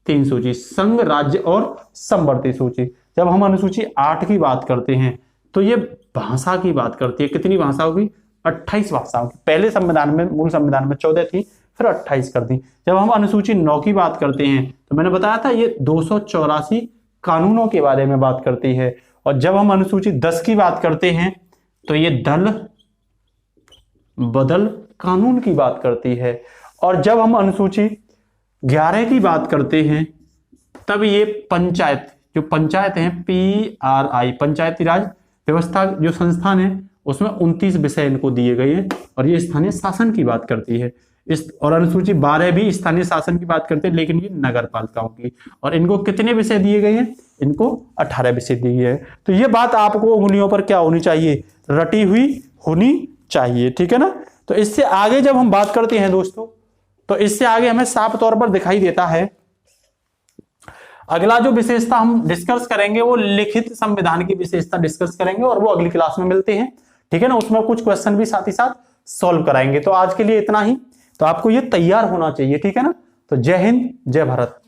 3 सूची, संघ, राज्य और समवर्ती सूची। जब हम अनुसूची 8 की बात करते हैं तो ये भाषा की बात करती है। कितनी भाषाओं की, 28 भाषाओं की। पहले संविधान में, मूल संविधान में 14 थी, फिर 28 कर दी। जब हम अनुसूची 9 की बात करते हैं तो मैंने बताया था ये 284 कानूनों के बारे में बात करती है। और जब हम अनुसूची 10 की बात करते हैं तो ये दल बदल कानून की बात करती है। और जब हम अनुसूची 11 की बात करते हैं तब ये पंचायत, जो पंचायत है, PRI, पंचायती राज व्यवस्था जो संस्थान है, उसमें 29 विषय इनको दिए गए हैं और ये स्थानीय शासन की बात करती है। और अनुसूची 12 भी स्थानीय शासन की बात करते हैं, लेकिन ये नगर पालिकाओं की। और इनको कितने विषय दिए गए हैं, इनको 18 विषय दिए हैं। तो ये बात आपको उंगलियों पर क्या होनी चाहिए, रटी हुई होनी चाहिए, ठीक है ना। तो इससे आगे जब हम बात करते हैं दोस्तों, तो इससे आगे हमें साफ तौर पर दिखाई देता है, अगला जो विशेषता हम डिस्कस करेंगे वो लिखित संविधान की विशेषता डिस्कस करेंगे, और वो अगली क्लास में मिलते हैं, ठीक है ना। उसमें कुछ क्वेश्चन भी साथ ही साथ सॉल्व कराएंगे। तो आज के लिए इतना ही। तो आपको ये तैयार होना चाहिए, ठीक है ना। तो जय हिंद, जय भारत।